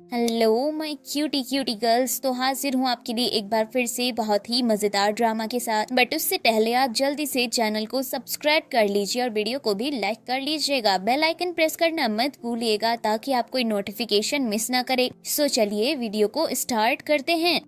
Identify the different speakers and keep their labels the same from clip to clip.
Speaker 1: Hello my cutie cutie girls. तो हाजिर हूँ आपके लिए एक बार फिर से बहुत ही मजेदार ड्रामा के साथ। बट उससे पहले आप जल्दी से चैनल को सब्सक्राइब कर लीजिए और वीडियो को भी लाइक कर लीजिएगा। बेल आइकन प्रेस करना मत भूलिएगा ताकि आप कोई नोटिफिकेशन मिस ना करे। सो चलिए वीडियो को स्टार्ट करते हैं।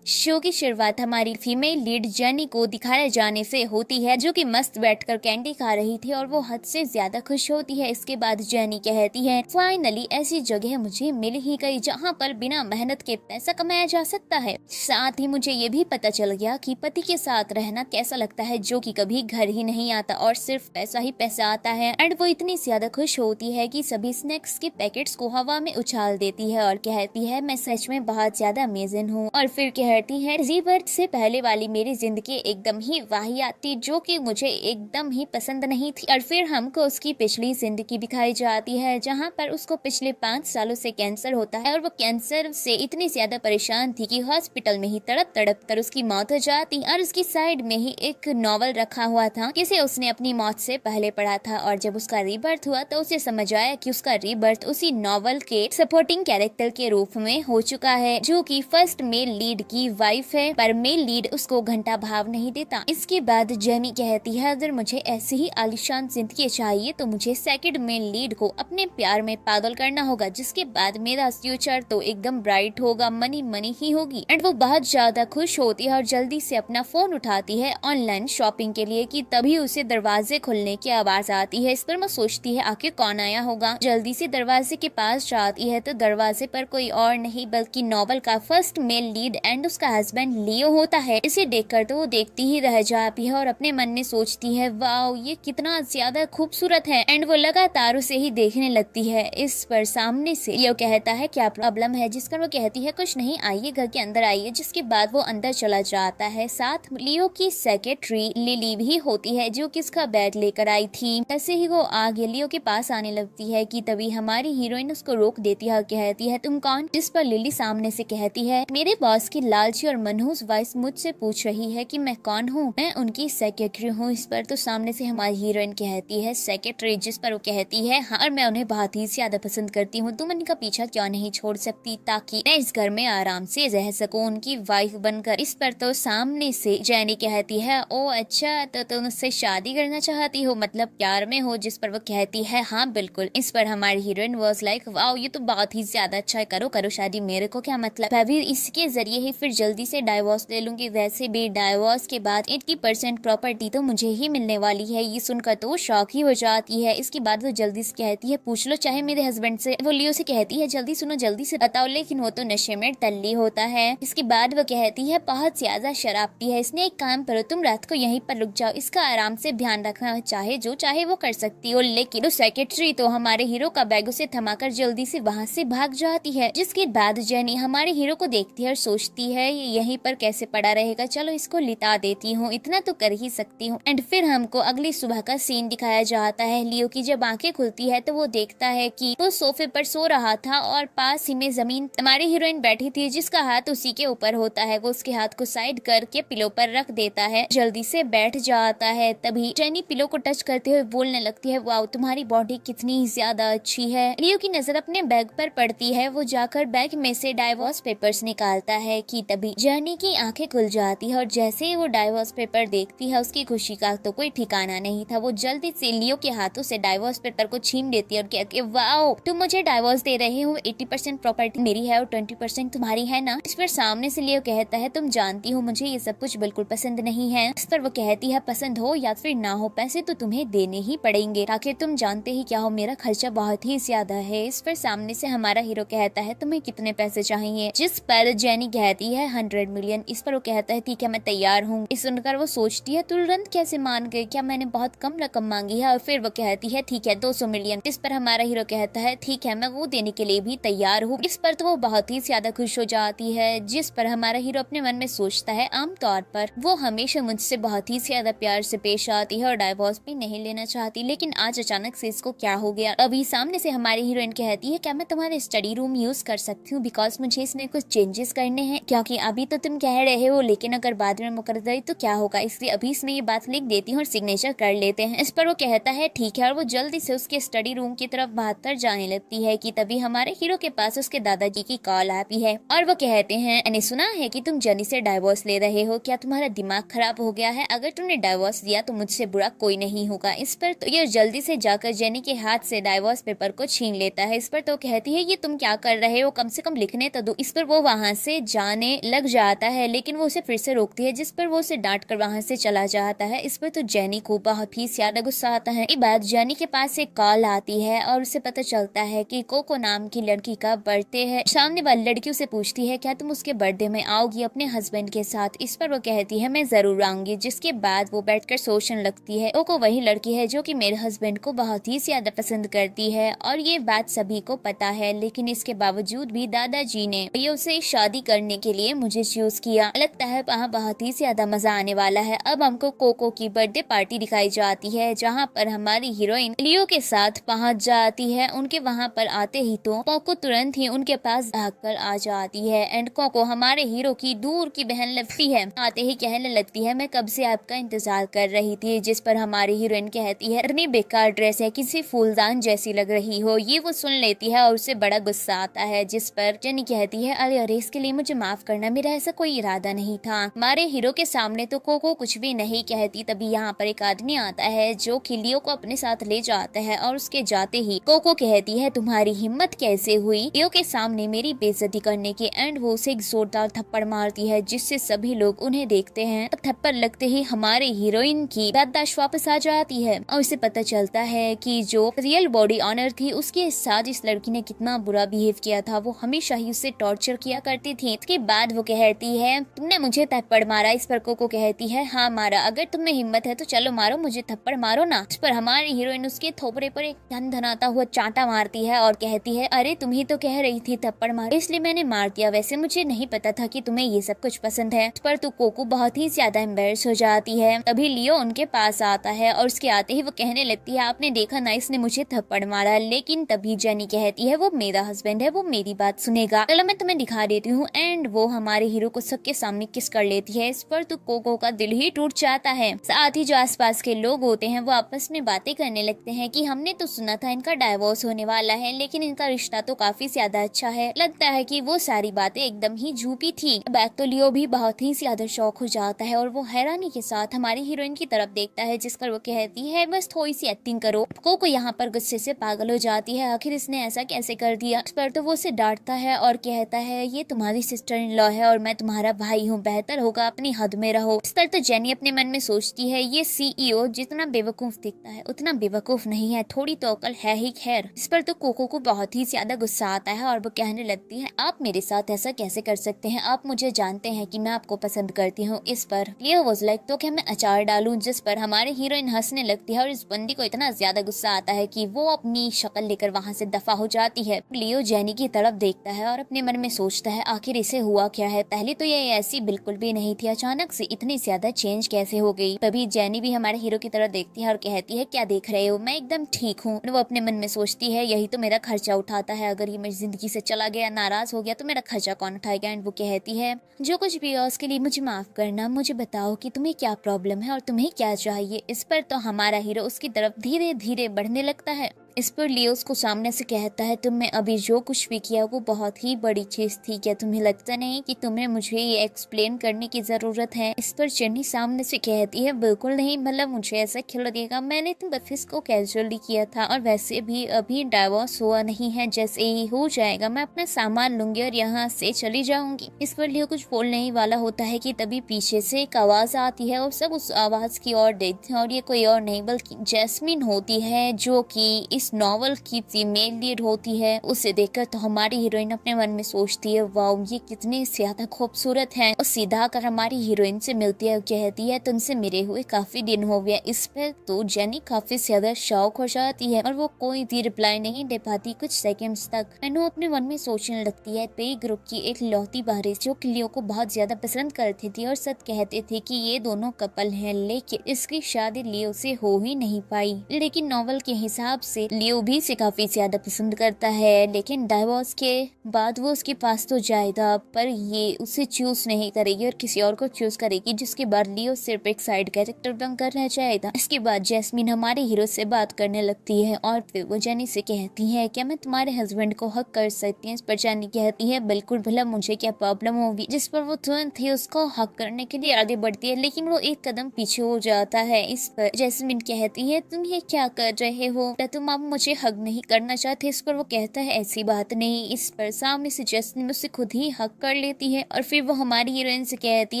Speaker 1: शो की शुरुआत हमारी फीमेल लीड जेनी को दिखाए जाने से होती है, जो कि मस्त बैठकर कैंडी खा रही थी और वो हद से ज्यादा खुश होती है। इसके बाद जेनी कहती है, फाइनली ऐसी जगह मुझे मिल ही गई जहाँ पर बिना मेहनत के पैसा कमाया जा सकता है। साथ ही मुझे ये भी पता चल गया कि पति के साथ रहना कैसा लगता है, जो कि कभी घर ही नहीं आता और सिर्फ पैसा ही पैसा आता है। एंड वो इतनी ज्यादा खुश होती है कि सभी स्नैक्स के पैकेट्स को हवा में उछाल देती है और कहती है, मैं सच में बहुत ज्यादा अमेजिंग हूँ। और फिर कहती है, रीबर्थ से पहले वाली मेरी जिंदगी एकदम ही वाहियात थी, जो कि मुझे एकदम ही पसंद नहीं थी। और फिर हमको उसकी पिछली जिंदगी दिखाई जाती है, जहाँ पर उसको पिछले 5 सालों से कैंसर होता है और वो कैंसर से इतनी ज्यादा परेशान थी कि हॉस्पिटल में ही तड़प तड़प कर उसकी मौत हो जाती। और उसकी साइड में ही एक नॉवल रखा हुआ था जिसे उसने अपनी मौत से पहले पढ़ा था। और जब उसका रीबर्थ हुआ तो उसे समझ आया कि उसका रीबर्थ उसी नॉवल के सपोर्टिंग कैरेक्टर के रूप में हो चुका है, जो कि फर्स्ट मेल लीड की वाइफ है। पर मेल लीड उसको घंटा भाव नहीं देता। इसके बाद जेनी कहती है, अगर मुझे ऐसी ही आलिशान जिंदगी चाहिए तो मुझे सेकंड मेल लीड को अपने प्यार में पागल करना होगा, जिसके बाद मेरा फ्यूचर तो एकदम ब्राइट होगा, मनी मनी ही होगी। एंड वो बहुत ज्यादा खुश होती है और जल्दी से अपना फोन उठाती है ऑनलाइन शॉपिंग के लिए कि तभी उसे दरवाजे खुलने की आवाज आती है। इस पर वो सोचती है आखिर कौन आया होगा। जल्दी से दरवाजे के पास जाती है तो दरवाजे पर कोई और नहीं बल्कि नॉवल का फर्स्ट मेल लीड एंड उसका हस्बैंड लियो होता है। इसे देखकर तो वो देखती ही रह जाती है और अपने मन में सोचती है, वाओ ये कितना ज्यादा खूबसूरत है। एंड वो लगातार उसे ही देखने लगती है। इस पर सामने से लियो कहता है, क्या प्रॉब्लम है? जिस पर वो कहती है, कुछ नहीं, आइए घर के अंदर आइए। जिसके बाद वो अंदर चला जाता है। साथ लियो की सेक्रेटरी लिली भी होती है, जो कि उसका बैग लेकर आई थी। ऐसे ही वो आगे लियो के पास आने लगती है कि तभी हमारी हीरोइन उसको रोक देती है और कहती है, तुम कौन? जिस पर लिली सामने से कहती है, मेरे बॉस की लालची और मनहूस वाइस मुझसे पूछ रही है कि मैं कौन हूँ। मैं उनकी सेक्रेटरी हूँ। इस पर तो सामने से हमारी हीरोइन कहती है, सेक्रेटरी? जिस पर वो कहती है, हाँ मैं उन्हें बहुत ही ज्यादा पसंद करती हूँ, तुम उनका पीछा क्यों नहीं छोड़ सकती ताकि मैं इस घर में आराम से रह सकूँ उनकी वाइफ बनकर। इस पर तो सामने से जेनी कहती है, ओ अच्छा तो तुम उससे शादी करना चाहती हो, मतलब प्यार में हो? जिस पर वो कहती है, हाँ बिल्कुल। इस पर हमारी हीरोइन वाज लाइक, वाओ ये तो बहुत ही ज्यादा अच्छा है, करो करो शादी, मेरे को क्या मतलब, अभी इसके जरिए ही फिर जल्दी से डाइवोर्स ले लूंगी। वैसे भी डाइवोर्स के बाद 80% प्रॉपर्टी तो मुझे ही मिलने वाली है। ये सुनकर तो शॉक ही हो जाती है। इसके बाद वो जल्दी से कहती है, पूछ लो चाहे मेरे हस्बैंड से। वो लियो से कहती है, जल्दी सुनो जल्दी से बताओ, लेकिन वो तो नशे में टल्ली होता है। इसके बाद वो कहती है, बहुत ज्यादा शराब पी है इसने, एक काम करो तुम रात को यहीं पर रुक जाओ, इसका आराम से ध्यान रखना, चाहे जो चाहे वो कर सकती हो। लेकिन वो सेक्रेटरी तो हमारे हीरो का बैग उसे थमाकर जल्दी से वहाँ से भाग जाती है। जिसके बाद जेनी हमारे हीरो को देखती है और सोचती है, ये यहीं पर कैसे पड़ा रहेगा, चलो इसको लिटा देती हूँ, इतना तो कर ही सकती हूँ। एंड फिर हमको अगली सुबह का सीन दिखाया जाता है। लियो की जब आंखें खुलती है तो वो देखता है कि वो सोफे पर सो रहा था और पास ही में जमीन हमारी हीरोइन बैठी थी, जिसका हाथ उसी के ऊपर होता है। वो उसके हाथ को साइड करके पिलो पर रख देता है, जल्दी से बैठ जाता है। तभी जेनी पिलो को टच करते हुए बोलने लगती है, वाओ तुम्हारी बॉडी कितनी ज्यादा अच्छी है। लियो की नजर अपने बैग पर पड़ती है। वो जाकर बैग में से डाइवोर्स पेपर्स निकालता है कि तभी जेनी की आंखें खुल जाती है और जैसे ही वो डाइवोर्स पेपर देखती है, उसकी खुशी का तो कोई ठिकाना नहीं था। वो जल्दी से लियो के हाथों से डाइवोर्स पेपर को छीन लेती है और कहती है, वाओ तुम मुझे डाइवोर्स दे रहे हो, 80% प्रॉपर्टी मेरी है और 20% तुम्हारी है ना? इस पर सामने से लियो कहता है, तुम जानती हो मुझे ये सब कुछ बिल्कुल पसंद नहीं है। इस पर वो कहती है, पसंद हो या फिर ना हो, पैसे तो तुम्हें देने ही पड़ेंगे, आखिर तुम जानते ही क्या हो, मेरा खर्चा बहुत ही ज्यादा है। इस पर सामने से हमारा हीरो कहता है, तुम्हें कितने पैसे चाहिए? जिस पर जेनी कहती है, 100 मिलियन। इस पर वो कहता है, ठीक है मैं तैयार हूँ। इस सुनकर वो सोचती है, तुरंत कैसे मान गए, क्या मैंने बहुत कम रकम मांगी है? और फिर वो कहती है, ठीक है 200 मिलियन। इस पर हमारा हीरो कहता है, ठीक है मैं वो देने के लिए भी तैयार हूँ। इस पर तो वो बहुत ही ज्यादा खुश हो जाती है। जिस पर हमारा हीरो अपने मन में सोचता है, आमतौर पर वो हमेशा मुझसे बहुत ही ज्यादा प्यार से पेश आती है और डाइवोर्स भी नहीं लेना चाहती, लेकिन आज अचानक से इसको क्या हो गया? अभी सामने से हमारी हीरोइन कहती है, क्या मैं तुम्हारे स्टडी रूम यूज कर सकती हूँ, बिकॉज मुझे इसमें कुछ चेंजेस करने हैं। क्या कि अभी तो तुम कह रहे हो, लेकिन अगर बाद में मुकर गई तो क्या होगा, इसलिए अभी इसमें ये बात लिख देती हूँ और सिग्नेचर कर लेते हैं। इस पर वो कहता है ठीक है, और वो जल्दी से उसके स्टडी रूम की तरफ भागकर जाने लगती है कि तभी हमारे हीरो के पास उसके दादाजी की कॉल आती है और वो कहते हैं, मैंने सुना है कि तुम जेनी से डाइवोर्स ले रहे हो, क्या तुम्हारा दिमाग खराब हो गया है? अगर तुमने डाइवोर्स दिया तो मुझसे बुरा कोई नहीं होगा। इस पर तो ये जल्दी से जाकर जेनी के हाथ से डाइवोर्स पेपर को छीन लेता है। इस पर तो कहती है ये तुम क्या कर रहे हो, कम से कम लिखने तो दो। इस पर वो वहाँ से जाने लग जाता है, लेकिन वो उसे फिर से रोकती है, जिस पर वो उसे डांट कर वहाँ से चला जाता है। इस पर तो जेनी को बहुत ही ज्यादा गुस्सा आता है। एक बार जेनी के पास एक कॉल आती है और उसे पता चलता है कि कोको नाम की लड़की का बर्थडे है। सामने वाली लड़की उसे पूछती है क्या तुम उसके बर्थडे में आओगी अपने हस्बैंड के साथ? इस पर वो कहती है मैं जरूर आऊंगी। जिसके बाद वो बैठकर सोचने लगती है कोको वही लड़की है जो कि मेरे हस्बैंड को बहुत ही ज्यादा पसंद करती है और ये बात सभी को पता है, लेकिन इसके बावजूद भी दादाजी ने ये उसे शादी करने के लिए मुझे चूज किया। लगता है वहाँ बहुत ही ज्यादा मजा आने वाला है। अब हमको कोको की बर्थडे पार्टी दिखाई जाती है, जहाँ पर हमारी हीरोइन लियो के साथ पहुँच जाती है। उनके वहाँ पर आते ही तो कोको तुरंत ही उनके पास भागकर आ जाती है एंड कोको हमारे हीरो की दूर की बहन लगती है। आते ही कहने लगती है मैं कब से आपका इंतजार कर रही थी। जिस पर हमारी हीरोइन कहती है इतनी बेकार ड्रेस है, किसी फूलदान जैसी लग रही हो। ये वो सुन लेती है और उसे बड़ा गुस्सा आता है। जिस पर जेनी कहती है अरे अरे इसके लिए मुझे माफ करना, मेरा ऐसा कोई इरादा नहीं था। हमारे हीरो के सामने तो कोको कुछ भी नहीं कहती। तभी यहाँ पर एक आदमी आता है जो कि लियो को अपने साथ ले जाता है और उसके जाते ही कोको कहती है तुम्हारी हिम्मत कैसे हुई लियो के सामने मेरी बेइज्जती करने की। एंड वो उसे एक जोरदार थप्पड़ मारती है, जिससे सभी लोग उन्हें देखते हैं। थप्पड़ लगते ही हमारे हीरोइन की याददाश्त वापस आ जाती है और उसे पता चलता है कि जो रियल बॉडी ऑनर थी उसके साथ इस लड़की ने कितना बुरा बिहेव किया था। वो हमेशा ही उसे टॉर्चर किया करती थी। इसके बाद वो कहती है तुमने मुझे थप्पड़ मारा। इस पर कोको कहती है हाँ मारा, अगर तुम्हें हिम्मत है तो चलो मारो, मुझे थप्पड़ मारो ना। इस पर हमारी हीरोइन उसके थोपड़े पर एक धनाता हुआ चांटा मारती है और कहती है अरे तुम ही तो कह रही थी थप्पड़ मारो, इसलिए मैंने मार दिया, वैसे मुझे नहीं पता था कि तुम्हें ये सब कुछ पसंद है। इस पर तो कोको बहुत ही ज्यादा एम्बेरस हो जाती है। तभी लियो उनके पास आता है और उसके आते ही वो कहने लगती है आपने देखा ना इसने मुझे थप्पड़ मारा। लेकिन तभी जेनी कहती है वो मेरा हस्बैंड है, वो मेरी बात सुनेगा, चलो मैं तुम्हें दिखा देती हूँ। एंड वो हमारे हीरो को सबके सामने किस कर लेती है। इस पर तो कोको का दिल ही टूट जाता है। साथ ही जो आसपास के लोग होते हैं वो आपस में बातें करने लगते हैं कि हमने तो सुना था इनका डाइवोर्स होने वाला है, लेकिन इनका रिश्ता तो काफी ज्यादा अच्छा है। लगता है कि वो सारी बातें एकदम ही झूठी थी। बैक तो लियो भी बहुत ही ज्यादा शौक हो जाता है और वो हैरानी के साथ हमारी हीरोइन की तरफ देखता है, जिस पर वो कहती है बस थोड़ी सी एक्टिंग करो। कोको यहाँ पर गुस्से से पागल हो जाती है, आखिर इसने ऐसा कैसे कर दिया। इस पर तो वो उसे डांटता है और कहता है ये तुम्हारी सिस्टर इन लॉ है और मैं तुम्हारा भाई हूँ, बेहतर होगा अपनी हद में रहो। इस पर तो जेनी अपने मन में सोचती है ये सीईओ जितना बेवकूफ दिखता है उतना बेवकूफ नहीं है, थोड़ी तो अकल है ही। खैर इस पर तो कोको को बहुत ही ज्यादा गुस्सा आता है और वो कहने लगती है आप मेरे साथ ऐसा कैसे कर सकते हैं, आप मुझे जानते हैं कि मैं आपको पसंद करती हूँ। इस पर लियो वाज लाइक तो क्या मैं अचार डालूं। जिस पर हमारी हीरोइन हंसने लगती है और इस बंदी को इतना ज्यादा गुस्सा आता है कि वो अपनी शक्ल लेकर वहाँ से दफा हो जाती है। लियो जेनी की तरफ देखता है और अपने मन में सोचता है आखिर इसे हुआ क्या है, पहले तो ये ऐसी बिल्कुल भी नहीं थी, अचानक से इतनी ज्यादा चेंज कैसे हो गई। तभी जेनी भी हमारे हीरो की तरफ देखती है और कहती है क्या देख रहे हो, मैं एकदम ठीक हूँ। वो अपने मन में सोचती है यही तो मेरा खर्चा उठाता है, अगर ये मेरी जिंदगी से चला गया, नाराज हो गया तो मेरा खर्चा कौन उठाएगा। एंड वो कहती है जो कुछ भी है उसके लिए मुझे माफ करना, मुझे बताओ कि तुम्हें क्या प्रॉब्लम है और तुम्हें क्या चाहिए। इस पर तो हमारा हीरो उसकी तरफ धीरे धीरे बढ़ने लगता है। इस पर लियो उसको सामने से कहता है तुमने अभी जो कुछ भी किया वो बहुत ही बड़ी चीज थी, क्या तुम्हें लगता नहीं कि तुम्हें मुझे ये एक्सप्लेन करने की जरूरत है। इस पर जेनी सामने से कहती है बिल्कुल नहीं, मतलब मुझे ऐसा क्यों लगेगा, मैंने तो बस इसको कैजुअली किया था और वैसे भी अभी डाइवोर्स हुआ नहीं है, जैसे ही हो जाएगा मैं अपना सामान लूंगी और यहाँ से चली जाऊंगी। इस पर लियो कुछ बोलने ही वाला होता है कि तभी पीछे से एक आवाज आती है और सब उस आवाज की ओर देखते हैं और ये कोई और नहीं बल्कि जैस्मिन होती है, जो कि इस नॉवल की फीमेल लीड होती है। उसे देखकर तो हमारी हीरोइन अपने मन में सोचती है वाओ ये कितनी ज्यादा खूबसूरत है और सीधा आकर हमारी हीरोइन से मिलती है, कहती है तुमसे मिले हुए काफी दिन हो गया। इस पर तो जेनी काफी ज्यादा शौक हो जाती है और वो कोई भी रिप्लाई नहीं दे पाती कुछ सेकंड्स तक। मैनू अपने मन में सोचने लगती है पे ग्रुप की एक लौती बारिश जो लियो को बहुत ज्यादा पसंद करती थी और सब कहते थे कि ये दोनों कपल हैं, लेकिन इसकी शादी लियो से हो ही नहीं पाई। लेकिन नॉवल के हिसाब से लियो भी इसे काफी ज्यादा पसंद करता है, लेकिन डाइवोर्स के बाद वो उसके पास तो जाएगा पर ये उसे चूज नहीं करेगी और किसी और को चूज करेगी, जिसके बाद लियो सिर्फ एक साइड कैरेक्टर बनकर रह जाएगा। इसके बाद जैस्मीन हमारे हीरो से बात करने लगती है और फिर वो जेनी से कहती है क्या मैं तुम्हारे हस्बैंड को हक कर सकती हूँ। इस पर जेनी कहती है बिल्कुल, भला मुझे क्या प्रॉब्लम होगी, जिस पर वो तुरंत ही उसको हक करने के लिए आगे बढ़ती है, लेकिन वो एक कदम पीछे हो जाता है। इस पर जैस्मीन कहती है तुम ये क्या कर रहे हो, क्या तुम अब मुझे हक नहीं करना चाहते। इस पर वो कहता है ऐसी बात नहीं। इस पर सामने से जैस्मीन उसे खुद ही हक कर लेती है और फिर वो हमारी हीरोइन से कहती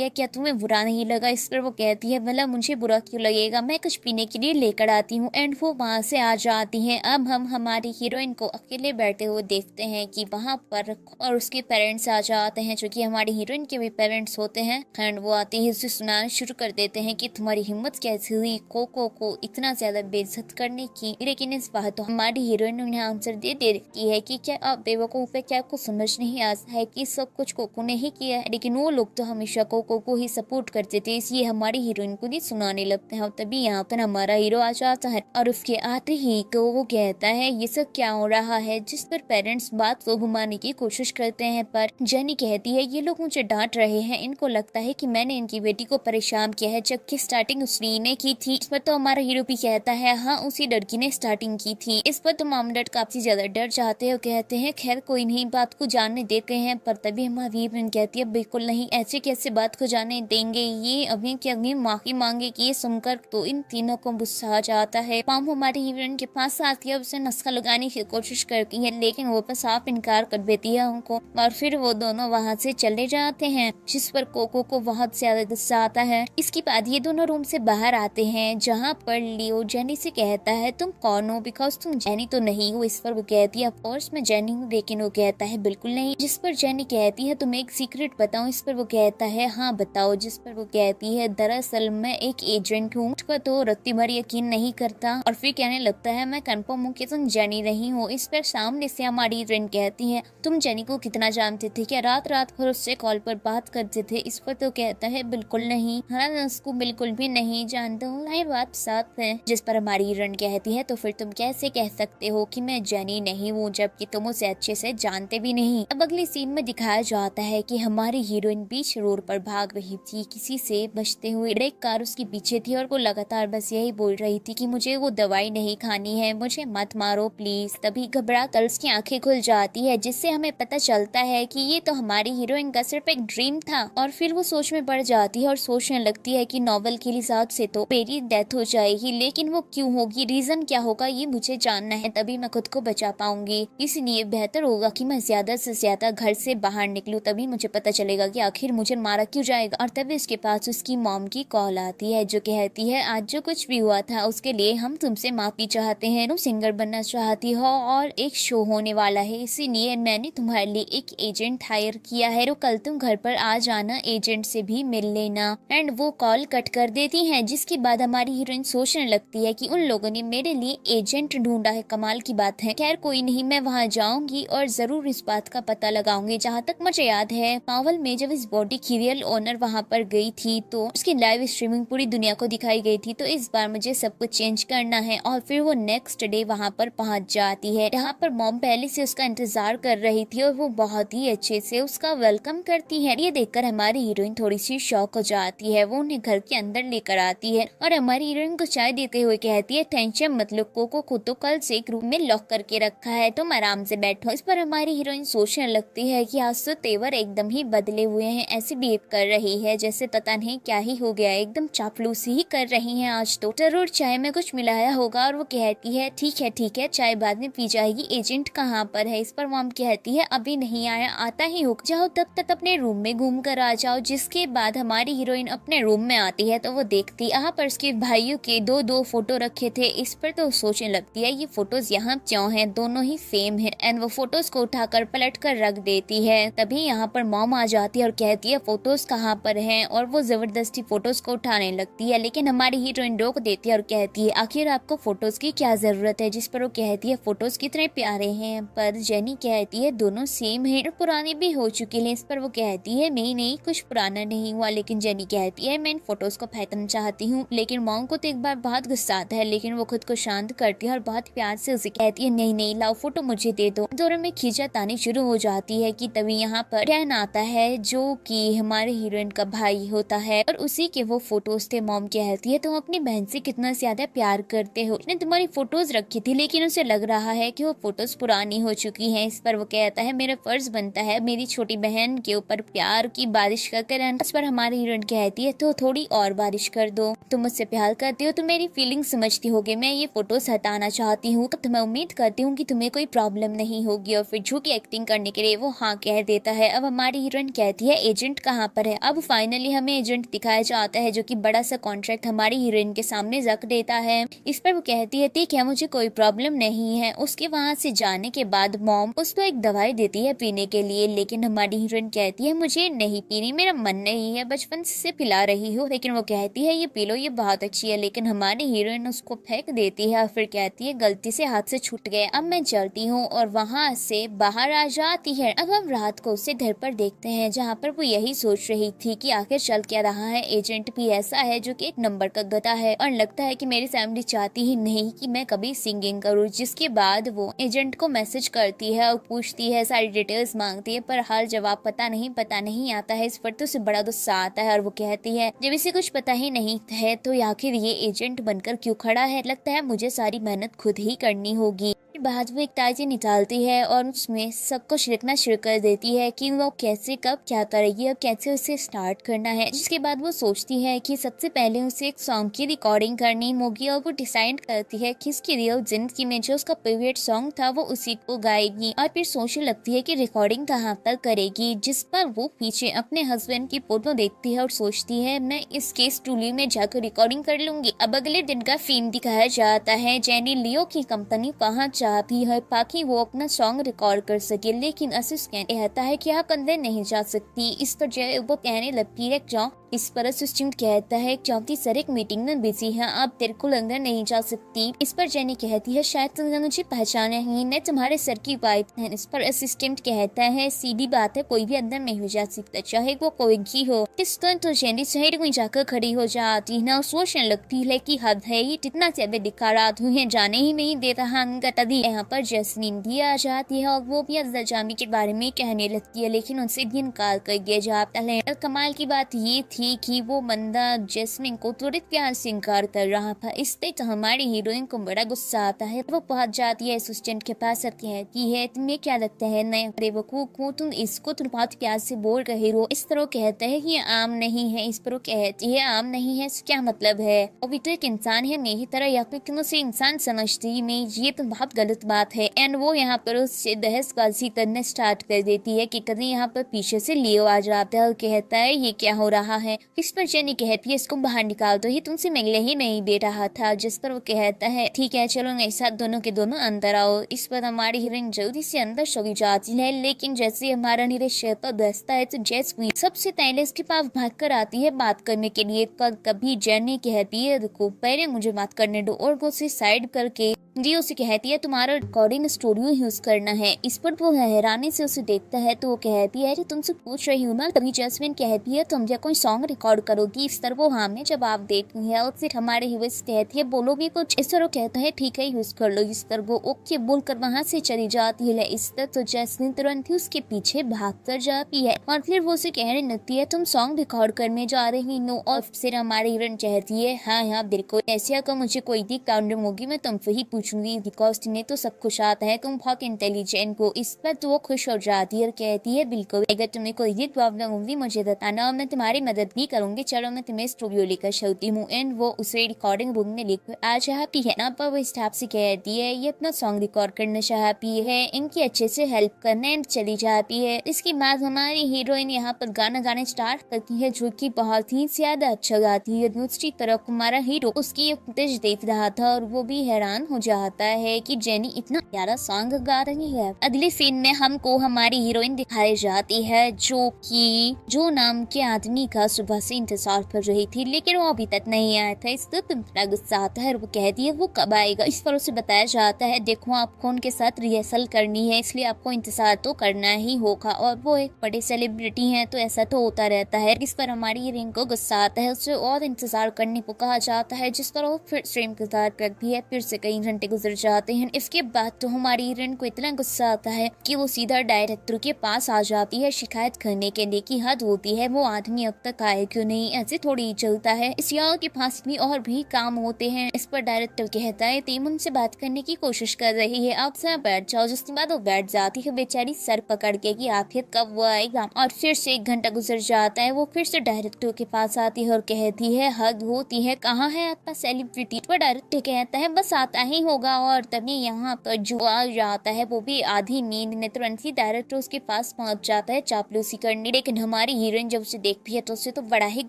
Speaker 1: है क्या तुम्हें बुरा नहीं लगा। इस पर वो कहती है भला मुझे बुरा क्यों लगेगा, मैं कुछ पीने के लिए लेकर आती हूँ। एंड वो वहाँ से आ जाती है। अब हम हमारी हीरोइन को अकेले बैठे हुए देखते हैं कि वहाँ पर और उसके पेरेंट्स आ जाते हैं, जो कि हमारी हीरोइन के भी पेरेंट्स होते हैं। एंड वो आते ही उसे सुनाना शुरू कर देते हैं कि तुम्हारी हिम्मत कैसे हुई कोको को इतना ज्यादा बेइज्जत करने की। लेकिन इस बात तो हमारी हीरोइन उन्हें आंसर दे देती है कि क्या आप बेवकूफ है, क्या आपको समझ नहीं आता है कि सब कुछ कोको ने ही किया है। लेकिन वो लोग तो हमेशा कोको को ही सपोर्ट करते थे, इसलिए हमारी हीरोइन को नहीं सुनाने लगते हैं। और तभी यहाँ पर हमारा हीरो आ जाता है और उसके आते ही को वो कहता है ये सब क्या हो रहा है, जिस पर पेरेंट्स बात को घुमाने की कोशिश करते हैं। पर जेनी कहती है ये लोग मुझे डांट रहे हैं, इनको लगता है कि मैंने इनकी बेटी को परेशान किया है, जबकि स्टार्टिंग उसी ने की थी। इस पर तो हमारा हीरो भी कहता है हाँ उसी लड़की ने स्टार्टिंग की थी। इस पर तो माम डैड काफी ज्यादा डर जाते हैं, कहते हैं खैर कोई नहीं, बात को जानने देते हैं। पर तभी हमारी हीरोइन कहती है बिल्कुल नहीं, ऐसे कैसे बात को जाने देंगे, ये अभी के अभी माफी मांगेगी। ये सुनकर तो इन तीनों को गुस्सा आ जाता है। माम हमारी हीरोइन के पास आती है, उसे नस्का लगाने की कोशिश करती है, लेकिन वो बस साफ इनकार कर देती है उनको और फिर वो दोनों वहाँ से चले जाते हैं, जिस पर कोको को बहुत ज्यादा गुस्सा आता है। इसके बाद ये दोनों रूम से बाहर आते हैं, जहाँ पर लियो जेनी से कहता है तुम कौन हो, बिकॉज तुम जेनी तो नहीं हो। इस पर वो कहती है ऑफ कोर्स मैं जेनी हूँ, लेकिन वो कहता है बिल्कुल नहीं। जिस पर जेनी कहती है तुम्हें एक सीक्रेट बताऊं। इस पर वो कहता है हाँ बताओ। जिस पर वो कहती है दरअसल मैं एक एजेंट हूँ। उसका तो रत्ती भर यकीन नहीं करता और फिर कहने लगता है मैं कंफर्म हूँ कि तुम जेनी नहीं हो। इस पर सामने से हमारी फ्रेंड कहती है तुम जेनी को कितना जानते थे, क्या रात रात भर उससे कॉल पर बात करते थे। इस पर तो कहता है बिल्कुल नहीं, हाँ मैं उसको बिल्कुल भी नहीं जानता हूँ, ये बात साफ है। जिस पर हमारी हिरण कहती है तो फिर तुम कैसे कह सकते हो कि मैं जेनी नहीं हूँ, जबकि तुम उसे अच्छे से जानते भी नहीं। अब अगले सीन में दिखाया जाता है कि हमारी हीरोइन बीच रोड पर भाग रही थी, किसी से बचते हुए। एक कार उसके पीछे थी और वो लगातार बस यही बोल रही थी कि मुझे वो दवाई नहीं खानी है, मुझे मत मारो प्लीज। तभी घबरा कर उसकी आंखें खुल जाती है, जिससे हमें पता चलता है कि ये तो हमारी हीरोइन का सिर्फ एक ड्रीम था। और फिर वो सोच में पड़ जाती है और सोचने लगती है कि नॉवल के हिसाब से तो मेरी डेथ हो जाएगी, लेकिन वो क्यों होगी, रीजन क्या होगा, ये मुझे जानना है, तभी मैं खुद को बचा पाऊंगी। इसलिए बेहतर होगा कि मैं ज्यादा से ज्यादा घर से बाहर निकलूं, तभी मुझे पता चलेगा कि आखिर मुझे मारा क्यों जाएगा। और तभी उसके पास उसकी मॉम की कॉल आती है, जो कहती है आज जो कुछ भी हुआ था उसके लिए हम तुमसे माफी चाहते हैं। तुम सिंगर बनना चाहती हो और एक शो होने वाला है, इसीलिए मैंने तुम्हारे लिए एक एजेंट हायर किया है, तो कल तुम घर पर आ जाना, एजेंट से भी मिल लेना। एंड वो कॉल कट कर देती है। जिसके बाद हमारी हीरोइन सोचने लगती है कि उन लोगों ने मेरे लिए एजेंट ढूंढा है, कमाल की बात है। खैर कोई नहीं, मैं वहाँ जाऊंगी और जरूर इस बात का पता लगाऊंगी। जहाँ तक मुझे याद है मार्वल में जब इस बॉडी की रियल ओनर वहाँ पर गई थी तो उसकी लाइव स्ट्रीमिंग पूरी दुनिया को दिखाई गई थी, तो इस बार मुझे सब कुछ चेंज करना है। और फिर वो नेक्स्ट डे वहाँ पर पहुँच जाती है, जहाँ पर मॉम पहले से उसका इंतजार कर रही थी और वो बहुत ही अच्छे से उसका वेलकम करती है। ये देखकर हमारी हीरोइन थोड़ी सी शॉक हो जाती है। वो उन्हें घर के अंदर लेकर आती है और हमारी हीरोइन को चाय देते हुए कहती है टेंशन मत लो, कोको को तो कल से एक रूम में लॉक करके रखा है, तुम आराम से बैठो। इस पर हमारी हीरोइन सोचने लगती है कि आज तो तेवर एकदम ही बदले हुए हैं, ऐसे बिहेव कर रही है जैसे पता नहीं क्या ही हो गया, एकदम चापलूसी ही कर रही है आज तो। जरूर चाय में कुछ मिलाया होगा। और वो कहती है ठीक है चाय बाद में पी जाएगी, एजेंट कहाँ पर है। इस पर मॉम कहती है अभी नहीं आया, आता ही हो जाओ, तब तक अपने रूम में घूम कर आ जाओ। जिसके बाद हमारी हीरोइन अपने रूम में आती है तो वो देखती यहाँ पर उसके भाइयों के दो फोटो रखे थे। इस पर तो सोचने लगती है ये फोटोज यहाँ क्यों हैं, दोनों ही सेम है। एंड वो फोटोज को उठाकर पलट कर रख देती है। तभी यहाँ पर मॉम आ जाती है और कहती है फोटोज कहाँ पर हैं, और वो जबरदस्ती फोटोज को उठाने लगती है, लेकिन हमारी हीरोइन रोक देती है और कहती है आखिर आपको फोटोज की क्या जरूरत है। जिस पर वो कहती है फोटोज कितने प्यारे हैं, पर जेनी कहती है दोनों सेम है और पुराने भी हो चुके हैं। इस पर वो कहती है नहीं कुछ पुराना नहीं हुआ, लेकिन जेनी कहती है मैं इन फोटोज को फेंकना चाहती हूँ। लेकिन मॉम को तो एक बार बहुत गुस्सा आता है, लेकिन वो खुद को शांत करती है और बहुत प्यार से उसे कहती है नहीं नहीं लाओ फोटो मुझे दे दो। दोनों में खींचातानी शुरू हो जाती है कि तभी यहाँ पर डैन आता है जो कि हमारे हीरोइन का भाई होता है और उसी के वो फोटोज थे। मॉम कहती है तुम अपनी बहन से कितना ज्यादा प्यार करते हो, उसने तुम्हारी फोटोज रखी थी लेकिन उसे लग रहा है कि वो फोटोज पुरानी हो चुकी हैं। इस पर वो कहता है मेरा फर्ज बनता है मेरी छोटी बहन के ऊपर प्यार की बारिश कर। इस पर हमारी हीरोइन कहती है तो थोड़ी और बारिश कर दो, तुम मुझसे प्यार करती हो तो मेरी फीलिंग समझती होगी, मैं ये फोटोज हटाना चाहती हूँ तो मैं उम्मीद करती हूँ कि तुम्हें कोई प्रॉब्लम नहीं होगी। और फिर झूठी एक्टिंग करने के लिए वो हाँ कह देता है। अब हमारी हीरोइन कहती है एजेंट कहाँ पर है। अब फाइनली हमें एजेंट दिखाया जाता है जो कि बड़ा सा कॉन्ट्रैक्ट हमारी हीरोइन के सामने रख देता है। इस पर वो कहती है ठीक है मुझे कोई प्रॉब्लम नहीं है। उसके वहाँ से जाने के बाद मॉम उसको एक दवाई देती है पीने के लिए, लेकिन हमारी हीरोइन कहती है मुझे नहीं पीनी, मेरा मन नहीं है, बचपन से पिला रही हूँ। लेकिन वो कहती है ये पी लो ये बहुत अच्छी है, लेकिन हमारी हीरोइन उसको फेंक देती है और फिर कहती है गलती से हाथ से छूट गया, अब मैं चलती हूँ। और वहाँ से बाहर आ जाती है। अब हम रात को उसे घर पर देखते हैं जहाँ पर वो यही सोच रही थी कि आखिर चल क्या रहा है। एजेंट भी ऐसा है जो कि एक नंबर का गधा है और लगता है कि मेरी फैमिली चाहती ही नहीं कि मैं कभी सिंगिंग करूँ। जिसके बाद वो एजेंट को मैसेज करती है और पूछती है, सारी डिटेल्स मांगती है, पर हर जवाब पता नहीं आता है। इस पर तो उसे बड़ा गुस्सा आता है और वो कहती है जब इसे कुछ पता ही नहीं है तो आखिर ये एजेंट बनकर क्यों खड़ा है, लगता है मुझे सारी मेहनत खुद ही करनी होगी। बाद वो एक ताजी निकालती है और उसमें सब कुछ लिखना शुरू कर देती है कि वो कैसे कब क्या करेगी और कैसे उसे स्टार्ट करना है। जिसके बाद वो सोचती है कि सबसे पहले उसे एक सॉन्ग की रिकॉर्डिंग करनी होगी और वो डिसाइड करती है कि इसकी रियल जिंदगी में जो उसका फेवरेट सॉन्ग था वो उसी को गाएगी। और फिर सोचने लगती है कि रिकॉर्डिंग कहाँ पर करेगी, जिस पर वो पीछे अपने हस्बैंड की फोटो देखती है और सोचती है मैं इसके स्टूडियो में जाकर रिकॉर्डिंग कर लूंगी। अब अगले दिन का सीन दिखाया जाता है। जेनी लियो की कंपनी पहुंच चाहती है ताकि वो अपना सॉन्ग रिकॉर्ड कर सके, लेकिन असिस्टेंट कहता है कि आप अंदर नहीं जा सकती। इस पर वो कहने लगती है जाओ। इस पर असिस्टेंट कहता है क्योंकि सर एक मीटिंग में बिजी है, आप बिल्कुल अंदर नहीं जा सकती। इस पर जेनी कहती है शायद तुमने मुझे पहचाना ही, मैं तुम्हारे सर की वाइफ है। इस पर असिस्टेंट कहता है सीधी बात है कोई भी अंदर नहीं जा सकता चाहे वो कोई भी हो। इस तरह तो जेनी शहर में जाकर खड़ी हो जाती है और सोचने लगती है कि हद है ये कितना ज्यादा दिखा रहा तुम्हें जाने ही नहीं दे रहा। तभी यहाँ पर जैस्मीन भी आ जाती है और वो भी अफजल जामी के बारे में कहने लगती है, लेकिन उनसे भी इनकार कर दिया जाता है। कमाल की बात ये थी कि वो बंदा जैस्मिन को तुरंत प्यार से इनकार कर रहा था। इससे तो हमारी हीरोइन को बड़ा गुस्सा आता है। वो पहुंच जाती है असिस्टेंट के पास और कहती है तुम्हें क्या लगता है नए बेवकूफ को तुम इसको तुम बहुत प्यार से बोल रहे हो। इस तरह कहता है कि आम नहीं है। इस पर वो कहती है आम नहीं है क्या मतलब है, और भी तो एक इंसान है मेरी तरह, या फिर तुम उसे इंसान समझती नहीं, ये तो बहुत गलत बात है। एंड वो यहाँ पर उससे बहसबाजी करना स्टार्ट कर देती है कि तभी यहाँ पर पीछे से लियो आ जाता है और कहता है ये क्या हो रहा है। इस पर जेनी कहती है इसको बाहर निकाल दो, ये तुमसे मिलने ही नहीं दे रहा था। जिस पर वो कहता है ठीक है चलो मेरे साथ दोनों के दोनों अंदर आओ। इस पर हमारी हीरोइन जल्दी से अंदर चली जाती है, लेकिन जैसे हमारा निरीक्षण पर दस्ता है तो जैस्मीन सबसे पहले इसके पास भाग कर आती है बात करने के लिए। पर कभी जेनी कहती है रुको पहले मुझे बात करने दो, और वो उसे साइड करके लियो से कहती है तुम्हारा रिकॉर्डिंग स्टूडियो यूज करना है। इस पर वो हैरानी से उसे देखता है तो वो कहती है तुमसे पूछ रही हूँ ना। तभी जैस्मिन कहती है तुम या कोई सॉन्ग रिकॉर्ड करोगी। इस तरह वो हाँ में जवाब देती है और फिर हमारे हीरोइन कहती है बोलो भी कुछ। इस तरह कहता है ठीक है यूज कर लो। इस तरह वो ओके बोलकर वहाँ से चली जाती है। इस तरह तो जैस्मिन तुरंत ही उसके पीछे भाग कर जाती है और फिर वो उसे कहने लगती है तुम सॉन्ग रिकॉर्ड करने जा रही हो। और फिर हमारी हीरोइन कहती है हाँ बिल्कुल, ऐसे अगर मुझे कोई भी प्रॉब्लम होगी मैं तुमसे ही पूछूंगी बिकॉज तुम्हें तो सब कुछ आता है, तुम बहुत इंटेलिजेंट हो। इस पर तो वो खुश हो जाती है और कहती है बिल्कुल अगर तुम्हें कोई भी प्रॉब्लम होगी मुझे बताना और मैं तुम्हारी मदद भी करूंगी। चलो मैं तुम्हें स्टूडियो लेकर चलती हूँ। एंड वो उसे रिकॉर्डिंग रूम में लेकर आ जाती है ना। पर वो स्टाफ से कहती है ये अपना सॉन्ग रिकॉर्ड करना चाहती है, इनकी अच्छे से हेल्प करने एंड चली जाती है। इसके बाद हमारी हीरोइन यहाँ पर गाना गाने स्टार्ट करती है जो कि बहुत ही ज्यादा अच्छा गाती है। दूसरी तरफ हमारा हीरो उसकी फुटेज देख रहा था और वो भी हैरान हो जाता है कि जेनी इतना प्यारा सॉन्ग गा रही है। अगले सीन में हमको हमारी हीरोइन दिखाई जाती है जो कि जो नाम के आदमी का सुबह से इंतजार कर रही थी लेकिन वो अभी तक नहीं आया था। इससे तुम इतना गुस्सा आता है और वो कहती है वो कब आएगा। इस पर उसे बताया जाता है देखो आपको उनके साथ रिहर्सल करनी है इसलिए आपको इंतजार तो करना ही होगा और वो एक बड़े सेलिब्रिटी हैं तो ऐसा तो होता रहता है। इस पर हमारी हीरोइन को गुस्सा आता है, उसे और इंतजार करने को कहा जाता है जिस पर वो फिर से इंतजार करती है। फिर से कई घंटे गुजर जाते हैं। इसके बाद तो हमारी हीरोइन को इतना गुस्सा आता है कि वो सीधा डायरेक्टर के पास आ जाती है शिकायत करने के लिए कि हद होती है वो आदमी अब तक आए क्यों नहीं, ऐसे थोड़ी ही चलता है, इस यार के पास भी और भी काम होते हैं। इस पर डायरेक्टर कहता है टीम उनसे बात करने की कोशिश कर रही है, आप जरा बैठ जाओ। जिसके बाद वो बैठ जाती है बेचारी सर पकड़ के कि आखिर कब वो आएगा। और फिर से 1 घंटा गुजर जाता है। वो फिर से डायरेक्टर के पास आती है और कहती है हद होती है, कहाँ है आपका सेलिब्रिटी। पर डायरेक्टर कहता है बस आता ही होगा। और तभी यहाँ पर जो आ जाता है वो भी आधी नींद में, तुरंत ही डायरेक्टर उसके पास पहुंच जाता है चापलूसी करने। लेकिन हमारी हीरोइन जब उसे देखती है तो उसे तो बड़ा ही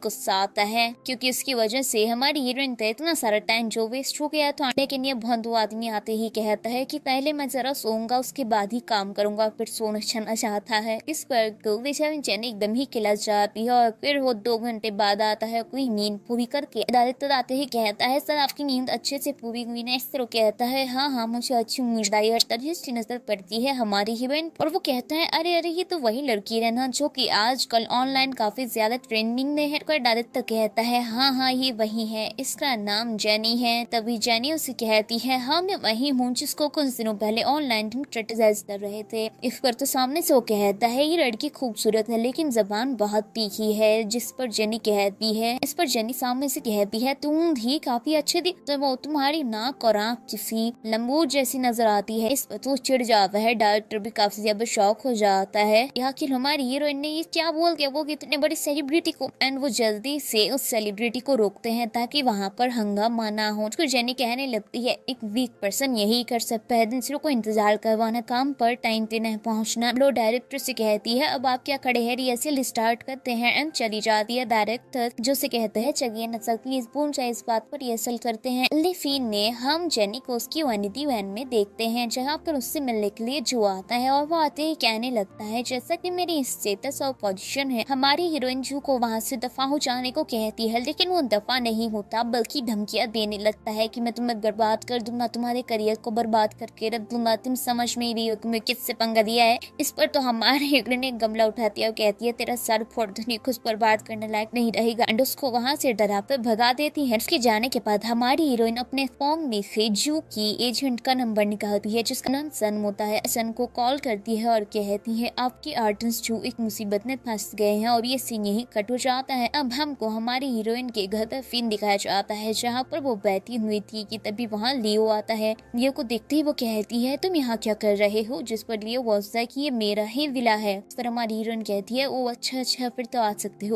Speaker 1: गुस्सा आता है क्योंकि उसकी वजह से हमारी हीरोइन का इतना सारा टाइम जो वेस्ट हो गया था। लेकिन ये भोंदू आदमी आते ही कहता है कि पहले मैं जरा सोऊंगा उसके बाद ही काम करूंगा। फिर सोना चलना चाहता है। इस पर तो बेचारी जेनी एकदम ही खिला जाती है और फिर वो 2 घंटे बाद आता है कोई नींद पूरी करके। डायरेक्टर आते ही कहता है सर आपकी नींद अच्छे से पूरी हुई ना। इस तरह कहता है हाँ मुझे अच्छी नींद आई। और तभी उसकी नजर पड़ती है हमारी हीरोइन और वो कहता है अरे ये तो वही लड़की है ना जो कि आजकल ऑनलाइन काफी ज्यादा ट्रेंडिंग में है। कोई डायरेक्टर कहता है हाँ ये वही है, इसका नाम जेनी है। तभी जेनी उसे कहती है हाँ मैं वही हूँ जिसको कुछ दिनों पहले ऑनलाइन तुम क्रिटिसाइज कर रहे थे। इस पर तो सामने से वो कहता है ये लड़की खूबसूरत है लेकिन जबान बहुत तीखी है। जिस पर जेनी कहती है, इस पर जेनी सामने से कहती है तुम भी काफी अच्छे दिखते हो, तुम्हारी नाक और आँख किसी लंबूर जैसी नजर आती है। इस पर तो चिढ़ जाता है। डायरेक्टर भी काफी ज्यादा शौक हो जाता है आखिर हमारी हीरोइन ने ये क्या बोल दिया वो कितने बड़ी सेलिब्रिटी को। एंड वो जल्दी से उस सेलिब्रिटी को रोकते हैं ताकि वहाँ पर हंगामा ना हो। तो जेनी कहने लगती है एक वीक पर्सन यही कर सकता है, दूसरों को इंतजार करवाना, काम पर टाइम पे नहीं पहुँचना। लो डायरेक्टर से कहती है अब आप क्या खड़े हैं, रिहर्सल स्टार्ट करते हैं। एंड चली जाती है। डायरेक्टर जो से कहते हैं चलिए न सकती इस पूर्ण इस बात पर रिहर्सल करते हैं। लेकिन ने हम जेनी को उसकी वैनिटी वैन में देखते हैं जहाँ पर उससे मिलने के लिए जो आता है और वो आते ही कहने लगता है जैसा कि मेरी स्टेटस और पोजीशन है। हमारी हीरोइन जू को वहाँ से दफा हो जाने को कहती है लेकिन वो दफा नहीं होता बल्कि धमकियाँ देने लगता है कि मैं तुम्हें बर्बाद कर दूंगा, तुम्हारे करियर को बर्बाद करके रख दूंगा, तुम समझ में रही हो तुम्हें किससे पंगा दिया है। इस पर तो हमारे हीरोइन एक गमला उठाती है और कहती है तेरा सर फोड़ दूंगी, खुद बर्बाद करने लायक नहीं रहेगा। एंड उसको वहाँ से डरा कर भगा देती है। उसके जाने के बाद हमारी हीरोइन अपने फोन में से जू की एजेंट का नंबर निकालती है जिसका नाम सन होता है। सन को कॉल करती है और कहती है आपके आर्टिस्ट जू एक मुसीबत में फंस गए हैं। और ये सीन यही कट हो जाता है। अब हमको हमारी हीरोइन के घर का सीन दिखाया जाता है जहाँ पर वो बैठी हुई थी कि तभी वहाँ लियो आता है। लियो को देखते ही वो कहती है तुम यहाँ क्या कर रहे हो। जिस पर लियो बोलता है कि ये मेरा ही विला है। उस पर हमारी हीरोइन कहती है ओ अच्छा फिर तो आ सकते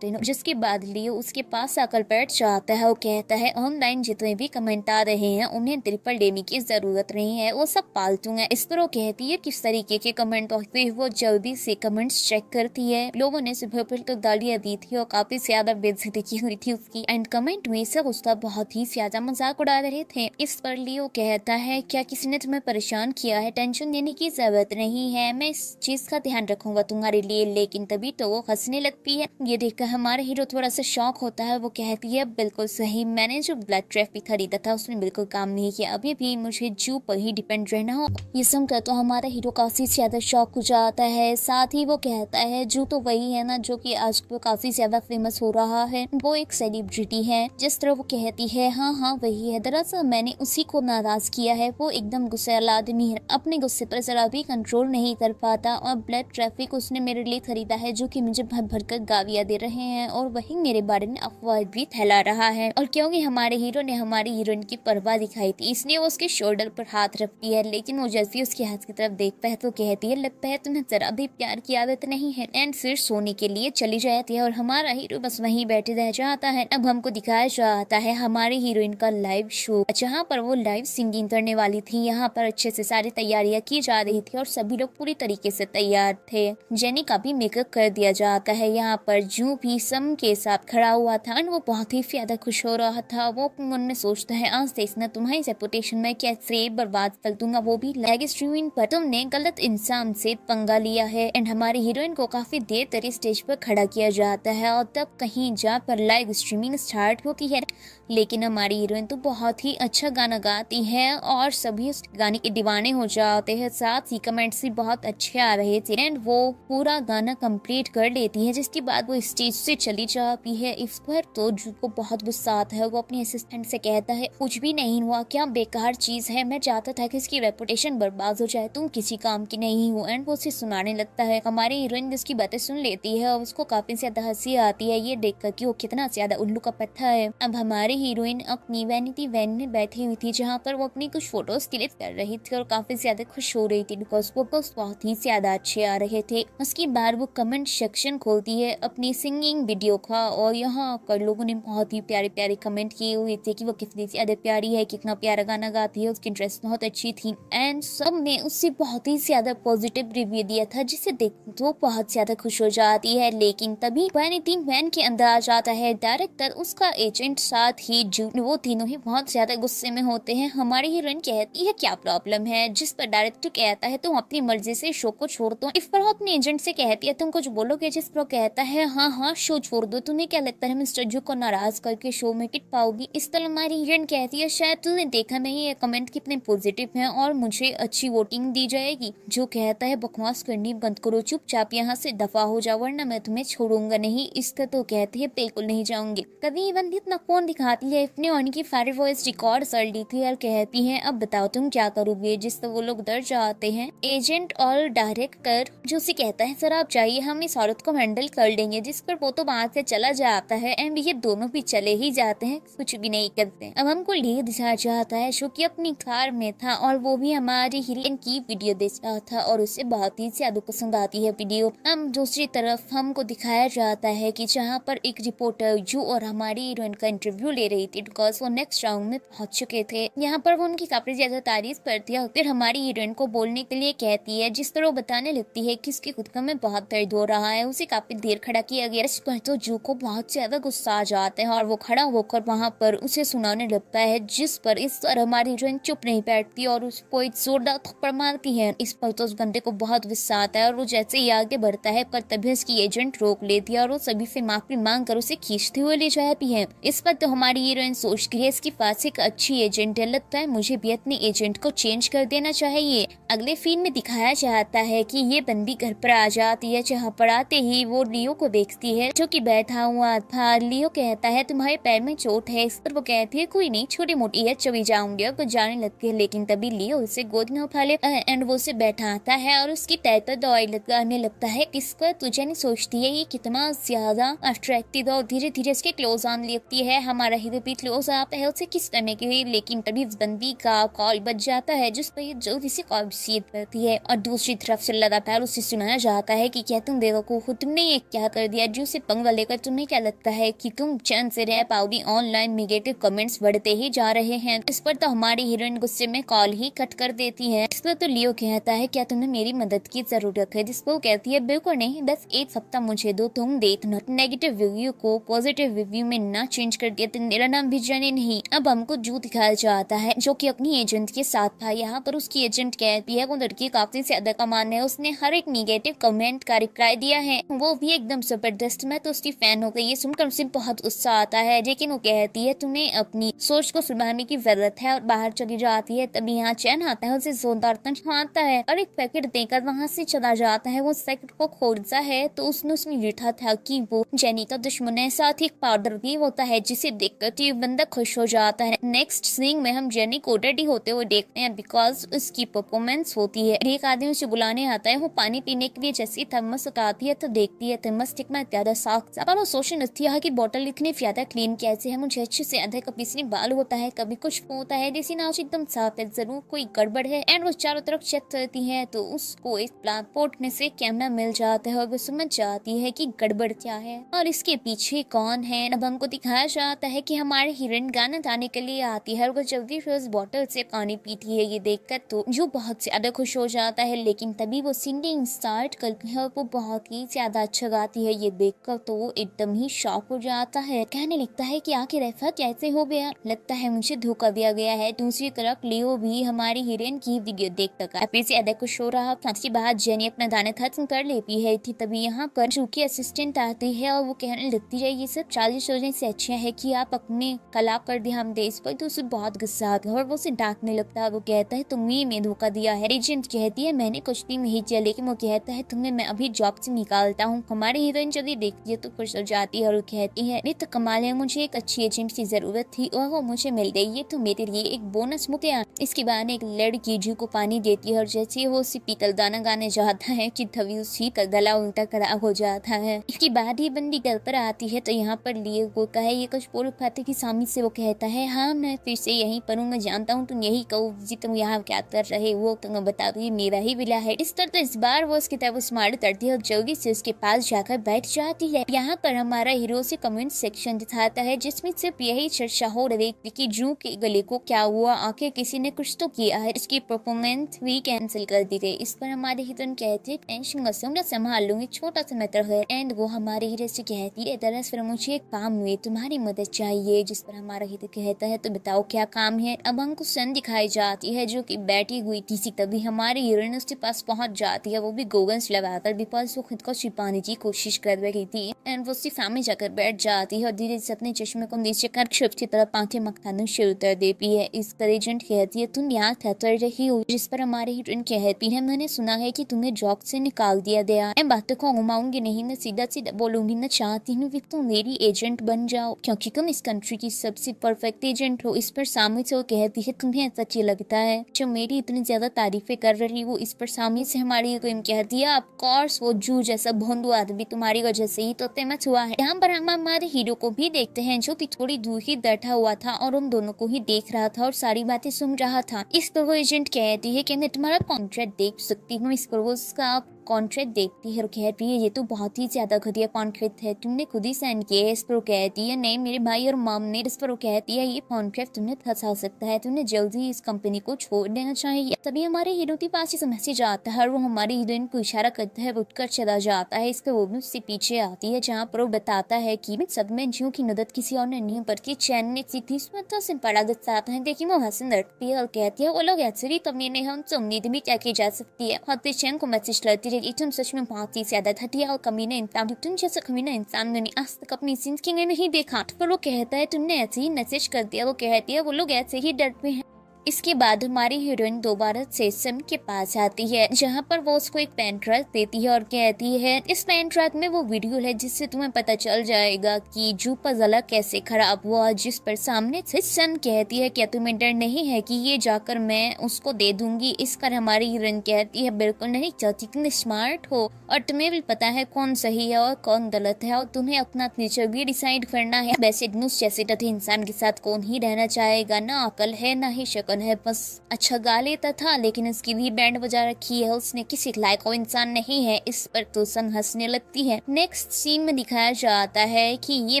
Speaker 1: हो। जिसके बाद लियो उसके पास आकर बैठ जाता है। वो कहता है ऑनलाइन जितने भी कमेंट आ रहे हैं उन्हें ट्रिपल लेने की जरूरत नहीं है, वो सब पालतू है। इस पर वो कहती है किस तरीके के कमेंट होते हैं। वो जल्दी से कमेंट्स चेक करती है। लोगों ने सुबह पर तो गालियां दी थी और काफी ज्यादा बेइज्जती की हुई थी उसकी। एंड कमेंट में सब उसका बहुत ही ज्यादा मजाक उड़ा रहे थे। इस पर लियो कहता है क्या किसी ने तुम्हें परेशान किया है, टेंशन लेने की जरूरत नहीं है, मैं इस चीज का ध्यान रखूंगा तुम्हारे लिए। लेकिन तभी तो वो हंसने लगती है। ये देखकर हमारा हीरो थोड़ा सा शॉक होता है। वो कहती है बिल्कुल सही, मैंने जो ब्लड ट्रैफिक खरीदा था उसने बिल्कुल काम नहीं किया, अभी भी मुझे जू पर ही डिपेंड रहना हो। ये सुनकर तो हमारा हीरो काफी ज्यादा शॉक हो जाता है। साथ ही वो कहता है जू तो वही है ना जो कि आजकल काफी ज्यादा फेमस हो रहा है, वो एक सेलिब्रिटी है। जिस तरह वो कहती है हाँ वही है, दरअसल मैंने उसी को नाराज किया है, वो एकदम गुस्सैल आदमी है, अपने गुस्से पर जरा भी कंट्रोल नहीं कर पाता। और ब्लड ट्रैफिक उसने मेरे लिए खरीदा है जो कि मुझे भर भर कर गालियां दे रहे हैं और वही मेरे बारे में अफवाह भी फैला रहा है। और क्योंकि हमारे हीरो ने हमारी हीरोइन की परवाह दिखाई थी इसलिए वो उसके शोल्डर पर हाथ रखती है। लेकिन वो जैसे उसके हाथ की तरफ देखता है तो कहती है लगता है तुम्हें जरा भी प्यार की आदत नहीं है। एंड फिर सोने के लिए चली जाती है और हमारा हीरो बस वहीं बैठे रह जाता है। अब हमको दिखाया जाता है हमारे हीरोइन का लाइव शो जहाँ पर वो लाइव सिंगिंग करने वाली थी। यहाँ पर अच्छे से सारी तैयारियां की जा रही थी और सभी लोग पूरी तरीके से तैयार थे। जेनी का भी मेकअप कर दिया जाता है। यहाँ पर जू भी सम के साथ खड़ा हुआ था और वो बहुत ही ज्यादा खुश हो रहा था। वो मन में सोचता है आज देखना तुम्हारी रेपुटेशन में कैसे बर्बाद कर दूंगा, वो भी लाइव स्ट्रीमिंग पर। तुमने गलत इंसान से पंगा लिया है। एंड हमारी हीरोइन को काफी देर तक स्टेज पर खड़ा किया जाता जाता है और तब कहीं जहाँ पर लाइव स्ट्रीमिंग स्टार्ट होती है। लेकिन हमारी हीरोइन तो बहुत ही अच्छा गाना गाती है और सभी उस गाने के दीवाने हो जाते हैं। साथ ही कमेंट्स भी बहुत अच्छे आ रहे थे एंड वो पूरा गाना कंप्लीट कर लेती है, जिसके बाद वो स्टेज से चली जाती है। इस पर तो जू को बहुत गुस्सा आता है। वो अपने असिस्टेंट से कहता है कुछ भी नहीं हुआ, क्या बेकार चीज है, मैं चाहता था कि इसकी रेपुटेशन बर्बाद हो जाए, तुम किसी काम की नहीं हो। एंड वो उसे सुनाने लगता है। हमारी हीरोइन जिसकी बातें सुन लेती है और उसको काफी ज्यादा हंसी आती है ये देखकर कि वो कितना ज्यादा उल्लू का पत्थर है। अब हमारी हीरोइन अपनी वैनिटी वैन में बैठी हुई थी जहाँ पर वो अपनी कुछ फोटोज क्लिक कर रही थी और काफी ज्यादा खुश हो रही थी बिकॉज फोटोज बहुत ही ज्यादा अच्छे आ रहे थे। उसके बाद वो कमेंट सेक्शन खोलती है अपनी सिंगिंग वीडियो का और यहाँ पर लोगों ने बहुत ही प्यारे प्यारे कमेंट किए हुए थे कि वो कितनी ज्यादा प्यारी है, कितना प्यारा गाना गाती है, उसकी ड्रेस बहुत अच्छी थी एंड सब ने उससे बहुत ही ज्यादा पॉजिटिव रिव्यू दिया था, जिसे देख वो बहुत ज्यादा खुश हो जाती है। लेकिन तभी वैनिटी वैन के अंदर आ जाता है डायरेक्टर, उसका एजेंट, साथ ही जून। वो तीनों ही बहुत ज्यादा गुस्से में होते हैं। हमारी हीरोइन कहती है क्या प्रॉब्लम है, जिस पर डायरेक्टर कहता है तुम अपनी मर्जी से शो को छोड़ दो। इस पर वो अपने एजेंट से कहती है तुम कुछ बोलोगे, जिस पर कहता है हाँ हाँ शो छोड़ दो, तुम्हें क्या लगता है मिस्टर जू को नाराज करके शो में टिक पाओगी। इस तरह हमारी हीरोइन कहती है शायद तुमने देखा नहीं ये कमेंट कितने पॉजिटिव हैं और मुझे अच्छी वोटिंग दी जाएगी। जो कहता है बकवास करनी बंद करो, चुपचाप यहाँ से दफा हो जाओ वरना मैं तुम्हें छोड़ूंगा नहीं। इसका तो कहती है बिल्कुल नहीं जाऊंगी। कभी इवन इतना फोन दिखाती है अपने और की सारी वॉइस रिकॉर्ड कर ली थी और कहती है अब बताओ तुम क्या करोगे। जिस पर वो लोग डर जाते हैं। एजेंट और डायरेक्टर जो उसे कहता है सर आप चाहिए हम इस औरत को हैंडल कर लेंगे, जिस पर वो तो वहां से चला जाता है एंड ये दोनों भी चले ही जाते हैं, कुछ भी नहीं करते। अब हमको ले दिखाया जाता है जो कि अपनी कार में था और वो भी हमारी हीरोइन की वीडियो देख रहा था और उसे बहुत ही ज्यादा पसंद आती है वीडियो। हम दूसरी तरफ हमको दिखाया जाता है कि जहाँ पर एक रिपोर्टर जू और हमारी हीरोइन का इंटरव्यू ले रही थी बिकॉज वो नेक्स्ट राउंड में पहुंच चुके थे। यहाँ पर वो उनकी काफी ज्यादा तारीफ करती है, फिर हमारी हीरोइन को बोलने के लिए कहती है, जिस तरह वो बताने लगती है कि उसके खुद का में बहुत दर्द हो रहा है। उसे काफी देर खड़ा किया गया तो जू को बहुत ज्यादा गुस्सा आ जाता है और वो खड़ा होकर वहाँ पर उसे सुनाने लगता है, जिस पर इस पर हमारी हीरोइन चुप नहीं बैठती और उसको एक जोरदार थप्पड़ मारती है। इस पर तो उस बंदे को बहुत गुस्सा आता है और वो जैसे ही आगे बढ़ता है पर तभी उसकी एजेंट रोक लेती है और वो सभी से माफी मांग कर उसे खींचते हुए ले जाती है। इस पर तो हमारी हीरोइन सोचती है इसके पास एक अच्छी एजेंट है, लगता है मुझे भी अपने एजेंट को चेंज कर देना चाहिए। अगले फिल्म में दिखाया जाता है कि ये बंदी घर पर आ जाती है, जहाँ पर आते ही वो लियो को देखती है जो कि बैठा हुआ था। लियो कहता है तुम्हारे पैर में चोट है। इस पर वो कहती है कोई नहीं छोटी मोटी है चली जाऊंगी और कुछ जाने लगती है। लेकिन तभी लियो उसे गोद में उठा ले एंड वो उसे बैठाता है और उसकी टाइप पर दवाई लगाने लगता है। इस पर तुझे नहीं सोचती है ये कितना ज्यादा अट्रैक्टिव और धीरे धीरे इसके क्लोज आने लगती है। हमारा हीरो भी क्लोज आता है उसे किस तरह की, लेकिन तभी उस बंदी का कॉल बज जाता है जिस पर ये जल्दी से कॉल रिसीव करती है और दूसरी तरफ से लगातार उसे सुनाया जाता है कि क्या तुम बेवकूफ हो, तुमने ये क्या कर दिया। जो से पंगा लेकर तुम्हें क्या लगता है कि तुम चैन से रह पाओगी, ऑनलाइन नेगेटिव कमेंट्स बढ़ते ही जा रहे हैं। इस पर तो हमारी हीरोइन गुस्से में कॉल ही कट कर देती है। इस पर तो लियो कहता है क्या तुम्हें मेरी मदद की जरूरत है, जिस पर वो कहती है बिल्कुल नहीं, बस एक हफ्ता मुझे दो, तुम देखना नेगेटिव रिव्यू को पॉजिटिव रिव्यू में ना चेंज कर दिया तो मेरा नाम भी जाने नहीं। अब हमको जू दिखाया जाता है जो कि अपनी एजेंट के साथ था। यहाँ पर उसकी एजेंट कहती है वो लड़की काफी ज्यादा कमाल है, उसने हर एक निगेटिव कमेंट का रिप्लाई दिया है, वो भी एकदम जबरदस्त। मैं तो उसकी फैन हो गई। ये सुनकर उसे बहुत गुस्सा आता है, लेकिन वो कहती है तुम्हें अपनी सोच को सुधारने की जरूरत है और बाहर चली जाती है। तभी यहाँ चैन आता है, उसे जोरदार तंज आता है और एक पैकेट देकर वहाँ से चला जाता है। वो पैकेट को खोलता है तो उसमें लिखा था कि वो जेनी का दुश्मन है, साथ ही एक पाउडर भी होता है जिसे देखकर तो ये बंदा खुश हो जाता है। नेक्स्ट सीन में हम जेनी को रेडी होते हुए देखते हैं बिकॉज उसकी परफॉर्मेंस होती है। एक आदमी उसे बुलाने आता है, वो पानी पीने के लिए जैसे थर्मस उठाती है तो देखती है थर्मस कितना ज्यादा साफ और वो सोचने लगती है कि बोतल इतनी ज्यादा क्लीन कैसे है, मुझे अच्छे से आधा कभी इसमें बाल होता है कभी कुछ होता है, जैसी ना एकदम साफ है, जरूर कोई गड़बड़ है। एंड वो चारों तरफ चेक करती है तो उसको एक ब्लैकबोर्ड में से कैमरा मिल जाता है और वो समझ जाती है कि गड़बड़ क्या है और इसके पीछे कौन है। अब हमको दिखाया जाता है कि हमारे हीरोइन गाना गाने के लिए आती है और वो जल्दी से उस बोतल से पानी पीती है। ये देखकर तो जो बहुत ज्यादा खुश हो जाता है, लेकिन तभी वो सिंगिंग स्टार्ट करती है और वो बहुत ही ज्यादा अच्छा गाती है। ये देखकर तो वो एकदम ही शॉक हो जाता है, कहने लगता है कि आखिर ऐसा कैसे हो गया, लगता है मुझे धोखा दिया गया है। दूसरी तरफ लियो भी हमारी हीरोइन की वीडियो देखकर काफी ज्यादा खुश हो रहा था। इसके बाद जेनी अपना गाना खत्म कर लेती है। तभी यहाँ पर जू के असिस्टेंट एजेंट आती है और वो कहने लगती है ये सब चालीस सोचने से अच्छा है कि आप अपने कला पर ध्यान दे। इस पर तो उसे बहुत गुस्सा आता है और वो उसे डांटने लगता है। वो कहता है तुमने मैं धोखा दिया है। एजेंट कहती है मैंने कुछ भी नहीं किया, लेकिन वो कहता है तुम्हें मैं अभी जॉब से निकालता हूँ। हमारी हीरोइन जल्दी देखती है तो खुश हो जाती है और वो कहती है नहीं तो कमाल है, मुझे एक अच्छी एजेंट की जरूरत थी और वो मुझे मिल गई, ये तो मेरे लिए एक बोनस मुक्तियान। इसके बाद एक लड़की जू को पानी देती है और जैसे वो उसे पीतल दाना गाने जाता है कि तभी उसी का गला उल्टा खराब हो जाता है। इसके बाद ही बंदी घर पर आती है तो यहाँ पर लिए वो कहे ये कुछ बोल पाते की सामी से वो कहता है हाँ मैं फिर से यहीं पर हूँ, मैं जानता हूँ तुम यही कहो जी तुम यहाँ क्या कर रहे हो, तुम्हें बता दो ये मेरा ही विला है। इस तरह इस बार वो उसकी तरफ स्मार्ट करती है और जल्दी से उसके पास जाकर बैठ जाती है। यहाँ पर हमारा हीरो से कमेंट सेक्शन दिखाता है जिसमें सिर्फ यही चर्चा हो रही थी कि जू के गले को क्या हुआ, आखिर किसी ने कुछ तो किया है, इसकी परफॉर्मेंस भी कैंसिल कर दी गई। इस पर हमारे हीरो कहते हैं टेंशन मत संभाल लूंगी, छोटा सा मैटर है। एंड वो हमारे हीरो से कहती है दरअसल मुझे एक काम हुए, तुम्हारी मदद चाहिए। जिस पर हमारा हीरो कहता है तो बताओ क्या काम है। अब हमको सन दिखाई जाती है जो कि बैठी हुई थी, तभी हमारी हीरोइन उसके पास पहुंच जाती है, वो भी गोगल्स लगाकर, बिकॉज वो खुद को छिपाने की कोशिश कर रही थी। एंड वो उसके सामने जाकर बैठ जाती है और धीरे से अपने चश्मे को नीचे कर की तरफ आंखें मखना शुरू कर देती है। इस पर एजेंट कहती है तुम यहाँ ठहर रही हो। जिस पर हमारी हीरोइन कहती है मैंने सुना है कि तुम्हें जॉब से निकाल दिया गया। मैं बातों को घुमाऊंगी नहीं, मैं सीधा सीधा बोलूंगी, मैं चाहती हूँ कि तुम मेरी एजेंट बन जाओ क्योंकि तुम इस कंट्री की सबसे परफेक्ट एजेंट हो। इस पर सामने से वो कहती है तुम्हें ऐसा क्यों लगता है जो मेरी इतनी ज्यादा तारीफें कर रही हो। इस पर सामने से हमारी हीरोइन कहती है ऑफ कोर्स वो जू जैसा भोंदू आदमी तुम्हारी वजह से ही तो फेमस हुआ है। यहाँ पर हम हमारे हीरो को भी देखते हैं जो कि थोड़ी दूर ही बैठा हुआ था और उन दोनों को ही देख रहा था और सारी बातें सुन रहा था। इस पर वो एजेंट कहती है कि मैं तुम्हारा कॉन्ट्रैक्ट देख सकती हूँ। इस पर वो उसका कॉन्ट्रैक्ट देखती है और कहती है ये तो बहुत ही ज्यादा घटिया कॉन्ट्रैक्ट है, तुमने खुद ही साइन किया है। इस पर वो कहती है नहीं मेरे भाई और माम ने। इस पर वो कहती है ये कॉन्ट्रैक्ट तुम्हें फंसा सकता है, तुम्हें जल्दी इस कंपनी को छोड़ देना चाहिए। तभी हमारे हीरो के पास इस मैसेज आता है और वो हमारी हीरोइन को इशारा करता है, वो उठकर चला जाता है। इसके वो भी उससे पीछे आती है जहाँ पर वो बताता है कि सब में जीव की मदद किसी और ने नहीं बल्कि चैन ने की थी। इसमें तो सिर्फ बड़ा गुस्सा आता है, देखिए वो हंसने लगती है और कहती है वो लोग ऐसे कंपनी ने हम उम्मीद भी क्या की जा सकती है। और चैन को मैसेज करती है तुम सच में बहुत ही ज्यादा घटिया और कमीना इंसान, तुम जैसा कमीना इंसान मैंने आज तक अपनी जिंदगी में नहीं देखा। पर वो कहता है तुमने ऐसे ही मैसेज कर दिया। वो कहती है वो लोग ऐसे ही डरते हैं। इसके बाद हमारी हीरोइन दोबारा से सन के पास आती है जहाँ पर वो उसको एक पेन ड्राइव देती है और कहती है इस पेन ड्राइव में वो वीडियो है जिससे तुम्हें पता चल जाएगा कि जू का गला कैसे खराब हुआ। जिस पर सामने से सन कहती है क्या तुम्हें डर नहीं है कि ये जाकर मैं उसको दे दूंगी। इस पर हमारी हीरोइन कहती है बिल्कुल नहीं चाहती, तुम स्मार्ट हो और तुम्हें भी पता है कौन सही है और कौन गलत है और तुम्हें अपना फ्यूचर भी डिसाइड करना है। वैसे नुस जैसे टथे इंसान के साथ कौन ही रहना चाहेगा, ना अकल है ना ही शक्ल है, बस अच्छा गा लेता था लेकिन उसकी भी बैंड बजा रखी है, उसने किसी लायक को इंसान नहीं है। इस पर तो सन हंसने लगती है। नेक्स्ट सीन में दिखाया जाता है कि ये